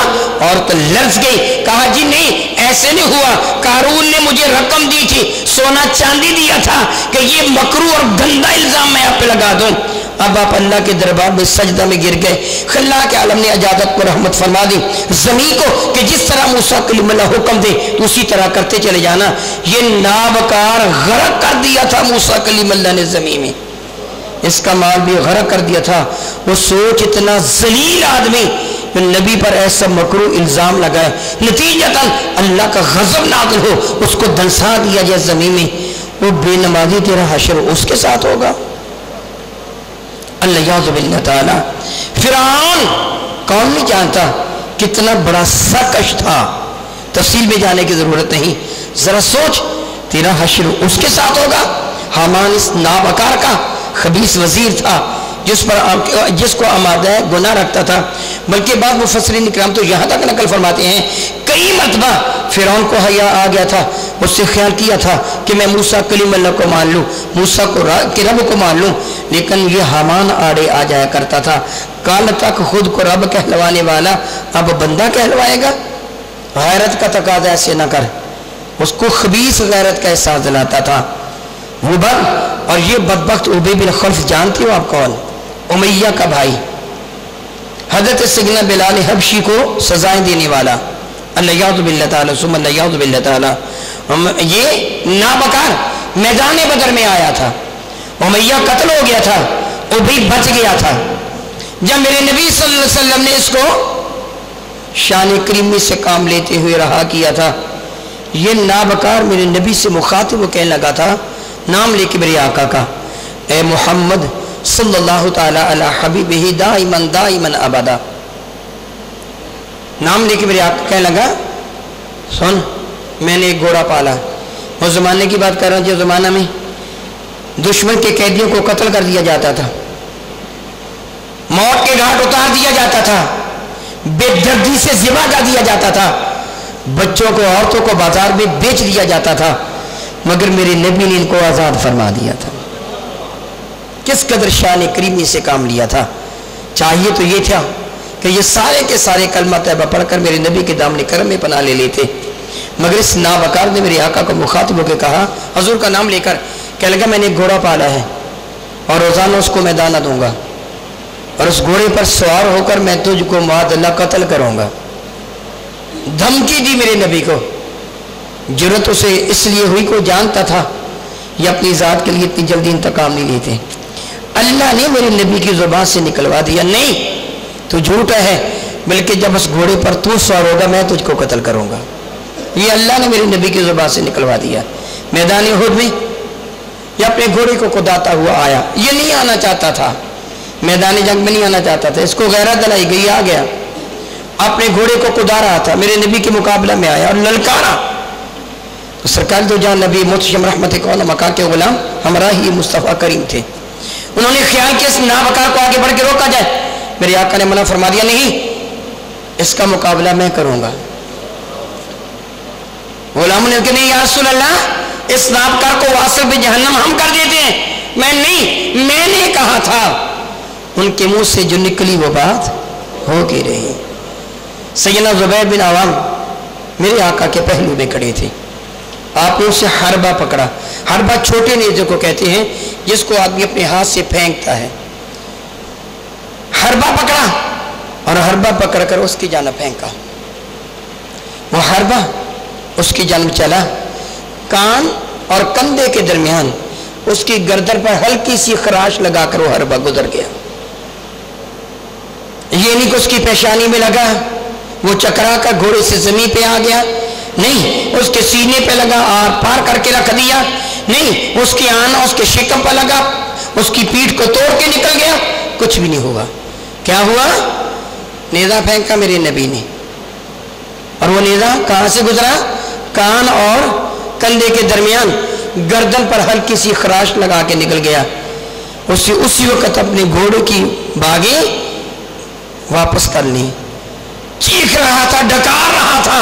اور تو لرز گئی، کہا جی نہیں ایسے نہیں ہوا، قارون نے مجھے رقم دی تھی، سونا چاندی دیا تھا کہ یہ مکروہ اور گندا الزام میں آپ پہ لگا دوں۔ اب آپ اللہ کے دربار میں سجدہ میں گر گئے، اللہ کے عالم نے اجازت کو رحمت فرما دی زمین کو کہ جس طرح موسیٰ کلیم اللہ حکم دے تو اسی طرح کرتے چلے جانا۔ یہ نابکار غرق کر دیا تھا موسیٰ کلیم اللہ نے زمین میں، اس کا مال بھی غرق کر دیا تھا۔ وہ سوچ اتنا ذلیل آدمی جو نبی پر ایسا مکروہ الزام لگائے، نتیجتاً اللہ کا غضب نازل ہو اس کو دھنسا دیا جائے زمین میں، وہ بے نمازی تیرا حشر اس کے ساتھ ہوگا۔ اللہ یعوذ باللہ تعالی۔ فرعون کون نہیں جانتا کتنا بڑا سرکش تھا، تفصیل میں جانے کی ضرورت نہیں، ذرا سوچ تیرا حشر اس کے ساتھ ہوگا۔ حامان اس نابکار کا خبیث وزیر تھا جس کو آمادہ ہے گناہ رکھتا تھا. بلکہ بعض مفسرین اکرام تو یہاں تک نقل فرماتے ہیں کئی مرتبہ فرعون کو حیا آ گیا تھا, اس سے خیال کیا تھا کہ میں موسیٰ کلیم اللہ کو مان لوں, موسیٰ کے رب کو مان لوں, لیکن یہ حامان آڑے آ جایا کرتا تھا. کال تک خود کو رب کہلوانے والا اب بندہ کہلوائے گا. غیرت کا تقاضا ایسے نہ کر. اس کو خبیث غیرت کا احساس دلاتا تھا وہ بن. اور یہ بدبخت ابی بن خلف جانتے ہو آپ کون؟ امیہ کا بھائی, حضرت سیدنا بلال حبشی کو سزائیں دینے والا. اللہ باللہ تعالی ثم اللہ باللہ تعالی. یہ نابکار میدان بدر میں آیا تھا, امیہ قتل ہو گیا تھا, ابی بچ گیا تھا. جب میرے نبی صلی اللہ علیہ وسلم نے اس کو شان کریمی سے کام لیتے ہوئے رہا کیا تھا, یہ نابکار میرے نبی سے مخاطب کہنے لگا تھا نام لے کے میرے آقا کا, اے محمد صلی اللہ تعالی علی حبیبہ دائماً دائماً ابدا. نام لے کے میرے آقا کہنے لگا سن میں نے ایک گھوڑا پالا. اس زمانے کی بات کر رہا ہوں جس زمانہ میں دشمن کے قیدیوں کو قتل کر دیا جاتا تھا, موت کے گھاٹ اتار دیا جاتا تھا, بے دردی سے ذبح کر دیا جاتا تھا, بچوں کو عورتوں کو بازار میں بیچ دیا جاتا تھا, مگر میرے نبی نے ان کو آزاد فرما دیا تھا. کس قدر شان کریمی سے کام لیا تھا. چاہیے تو یہ تھا کہ یہ سارے کے سارے کلمہ طیبہ پڑھ کر میرے نبی کے دامن کرم میں پناہ لے لیتے, مگر اس نابکار نے میرے آقا کو مخاطب ہو کے کہا حضور کا نام لے کر کہنے لگا میں نے ایک گھوڑا پالا ہے اور روزانہ اس کو میدانہ دوں گا, اور اس گھوڑے پر سوار ہو کر میں تجھ کو معاذ اللہ قتل کروں گا. دھمکی دی میرے نبی کو. جرأت اسے اس لیے ہوئی کو جانتا تھا یہ اپنی ذات کے لیے اتنی جلدی انتقام نہیں لیتے. اللہ نے میرے نبی کی زبان سے نکلوا دیا نہیں تو جھوٹا ہے, بلکہ جب اس گھوڑے پر تو سوار ہوگا میں تجھ کو قتل کروں گا. یہ اللہ نے میرے نبی کی زبان سے نکلوا دیا. میدان احد میں یہ اپنے گھوڑے کو کداتا ہوا آیا. یہ نہیں آنا چاہتا تھا, میدان جنگ میں نہیں آنا چاہتا تھا, اس کو غیرت دلائی گئی, آ گیا, اپنے گھوڑے کو کدا رہا تھا, میرے نبی کے مقابلہ میں آیا اور للکارا. تو سرکار دو جان نبی محتشم رحمت کون مکہ کے غلام ہمراہ ہی مصطفیٰ کریم تھے. انہوں نے خیال کیا اس نابکار کو آگے بڑھ کے روکا جائے. میرے آقا نے منع فرما دیا نہیں, اس کا مقابلہ میں کروں گا. غلاموں نے کہا نہیں یا رسول اللہ اس نابکار کو واصل بھی جہنم ہم کر دیتے ہیں. میں نہیں, میں نے کہا تھا. ان کے منہ سے جو نکلی وہ بات ہو کے رہی. سیدنا زبیر بن عوام میرے آقا کے پہلو میں کھڑے تھے. آپ نے اسے حربہ پکڑا. حربہ چھوٹے نیزے کو کہتے ہیں جس کو آدمی اپنے ہاتھ سے پھینکتا ہے. حربہ پکڑا اور حربہ پکڑ کر اس کی جانب پھینکا. وہ حربہ اس کی جانب چلا, کان اور کندھے کے درمیان اس کی گردن پر ہلکی سی خراش لگا کر وہ حربہ گزر گیا. یہ نہیں کہ اس کی پیشانی میں لگا, وہ چکرا کر گھوڑے سے زمین پہ آ گیا, نہیں, اس کے سینے پہ لگا آر پار کر کے رکھ دیا, نہیں, اس کی آنا اس کے شکم پر لگا, اس کی پیٹھ کو توڑ کے نکل گیا, کچھ بھی نہیں ہوا. کیا ہوا؟ نیزہ پھینکا میرے نبی نے, اور وہ نیزہ کہاں سے گزرا؟ کان اور کندھے کے درمیان گردن پر ہلکی سی خراش لگا کے نکل گیا. اسی وقت اپنے گھوڑے کی باگیں واپس کر لی. چیخ رہا تھا, ڈکار رہا تھا,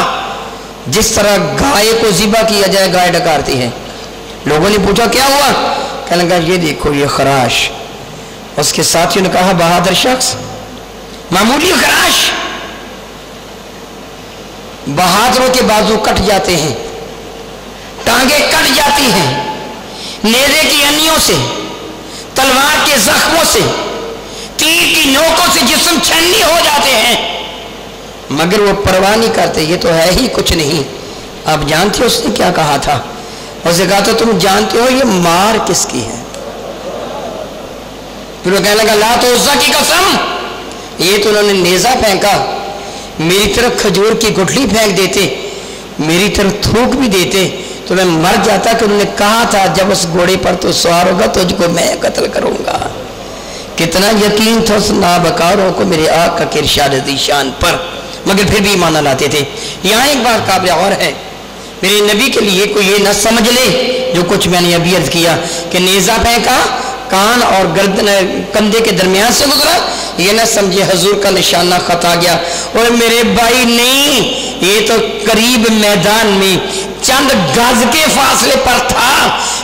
جس طرح گائے کو ذبح کیا جائے گائے ڈکارتی ہے. لوگوں نے پوچھا کیا ہوا؟ کہنے لگا یہ دیکھو یہ خراش. اس کے ساتھیوں نے کہا بہادر شخص, معمولی خراش, بہادروں کے بازو کٹ جاتے ہیں, ٹانگیں کٹ جاتی ہیں, نیزے کی انیوں سے, تلوار کے زخموں سے, تیر کی نوکوں سے جسم چھنی ہو جاتے ہیں, مگر وہ پرواہ نہیں کرتے. یہ تو ہے ہی کچھ نہیں. آپ جانتے ہو اس نے کیا کہا تھا؟ اس نے کہا تو تم جانتے ہو یہ مار کس کی ہے؟ پھر وہ کہنے لگا لات و عزا کی قسم, یہ تو انہوں نے نیزہ پھینکا, میری طرف کھجور کی گٹھلی پھینک دیتے, میری طرف تھوک بھی دیتے تو میں مر جاتا. کہ انہوں نے کہا تھا جب اس گھوڑے پر تو سوار ہوگا تجھ کو میں قتل کروں گا. کتنا یقین تھا اس نابکاروں کو میرے آقا کے ارشاد ذیشان پر, مگر پھر بھی ایمان لاتے تھے. یہاں ایک بات قابل اور ہے, میرے نبی کے لیے کوئی یہ نہ سمجھ لے جو کچھ میں نے ابھی عرض کیا کہ نیزہ پھینکا, کان اور گردن کندھے کے درمیان سے گزرا، یہ نہ سمجھے حضور کا نشانہ خطا گیا۔ اور میرے بھائی نہیں، یہ تو قریب میدان میں چند گز کے فاصلے پر تھا۔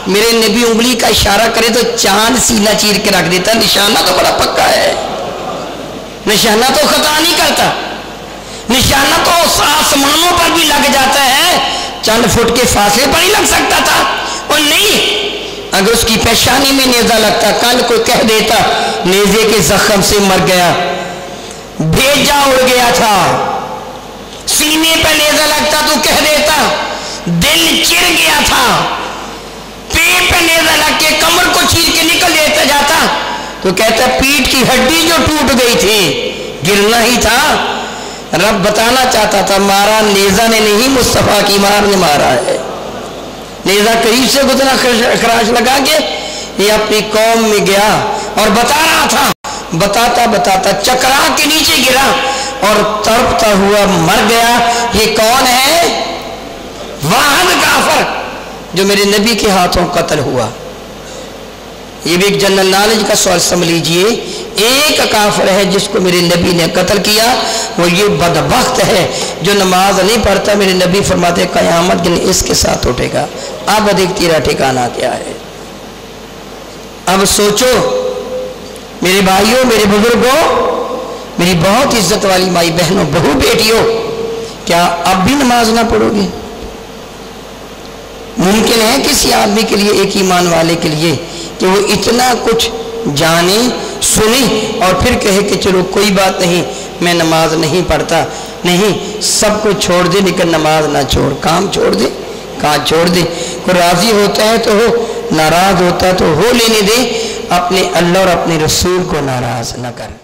میرے نبی انگلی کا اشارہ کرے تو چاند سینہ چیر کے رکھ دیتا۔ نشانہ تو بڑا پکا ہے، نشانہ تو خطا نہیں کرتا، نشانہ تو آسمانوں پر بھی لگ جاتا ہے، چند فٹ کے فاصلے پر ہی لگ سکتا تھا۔ اور نہیں، اگر اس کی پیشانی میں نیزہ لگتا، کل کوئی کہہ دیتا نیزے کے زخم سے مر گیا، بھیجا اڑ گیا تھا، سینے پہ نیزہ لگتا تو کہہ دیتا دل چر گیا تھا، پیٹ پہ نیزہ لگ کے کمر کو چیر کے نکل دیتا جاتا تو کہتا پیٹ کی ہڈی جو ٹوٹ گئی تھی، گرنا ہی تھا۔ رب بتانا چاہتا تھا مارا نیزہ نے نہیں، مصطفیٰ کی مار نے مارا ہے۔ نیزہ قریب سے گزرا خراش لگا کے، یہ اپنی قوم میں گیا اور بتا رہا تھا، بتاتا بتاتا چکرا کے نیچے گرا اور تڑپتا ہوا مر گیا۔ یہ کون ہے؟ واحد کافر جو میرے نبی کے ہاتھوں قتل ہوا۔ یہ بھی ایک جنرل نالج کا سوال سمجھ لیجئے، ایک کافر ہے جس کو میرے نبی نے قتل کیا، وہ یہ بدبخت ہے جو نماز نہیں پڑھتا۔ میرے نبی فرماتے قیامت دن اس کے ساتھ اٹھے گا۔ اب دیکھ تیرا ٹھکانہ کیا ہے؟ اب سوچو میرے بھائیوں، میرے بزرگوں، میری بہت عزت والی مائی بہنوں، بہو بیٹیوں، کیا اب بھی نماز نہ پڑھو گے؟ ممکن ہے کسی آدمی کے لیے، ایک ایمان والے کے لیے، کہ وہ اتنا کچھ جانے سنی اور پھر کہے کہ چلو کوئی بات نہیں میں نماز نہیں پڑھتا؟ نہیں، سب کو چھوڑ دے لیکن نماز نہ چھوڑ، کام چھوڑ دے، کام چھوڑ دے۔ کوئی راضی ہوتا ہے تو ہو، ناراض ہوتا ہے تو ہو لینے دے، اپنے اللہ اور اپنے رسول کو ناراض نہ کر۔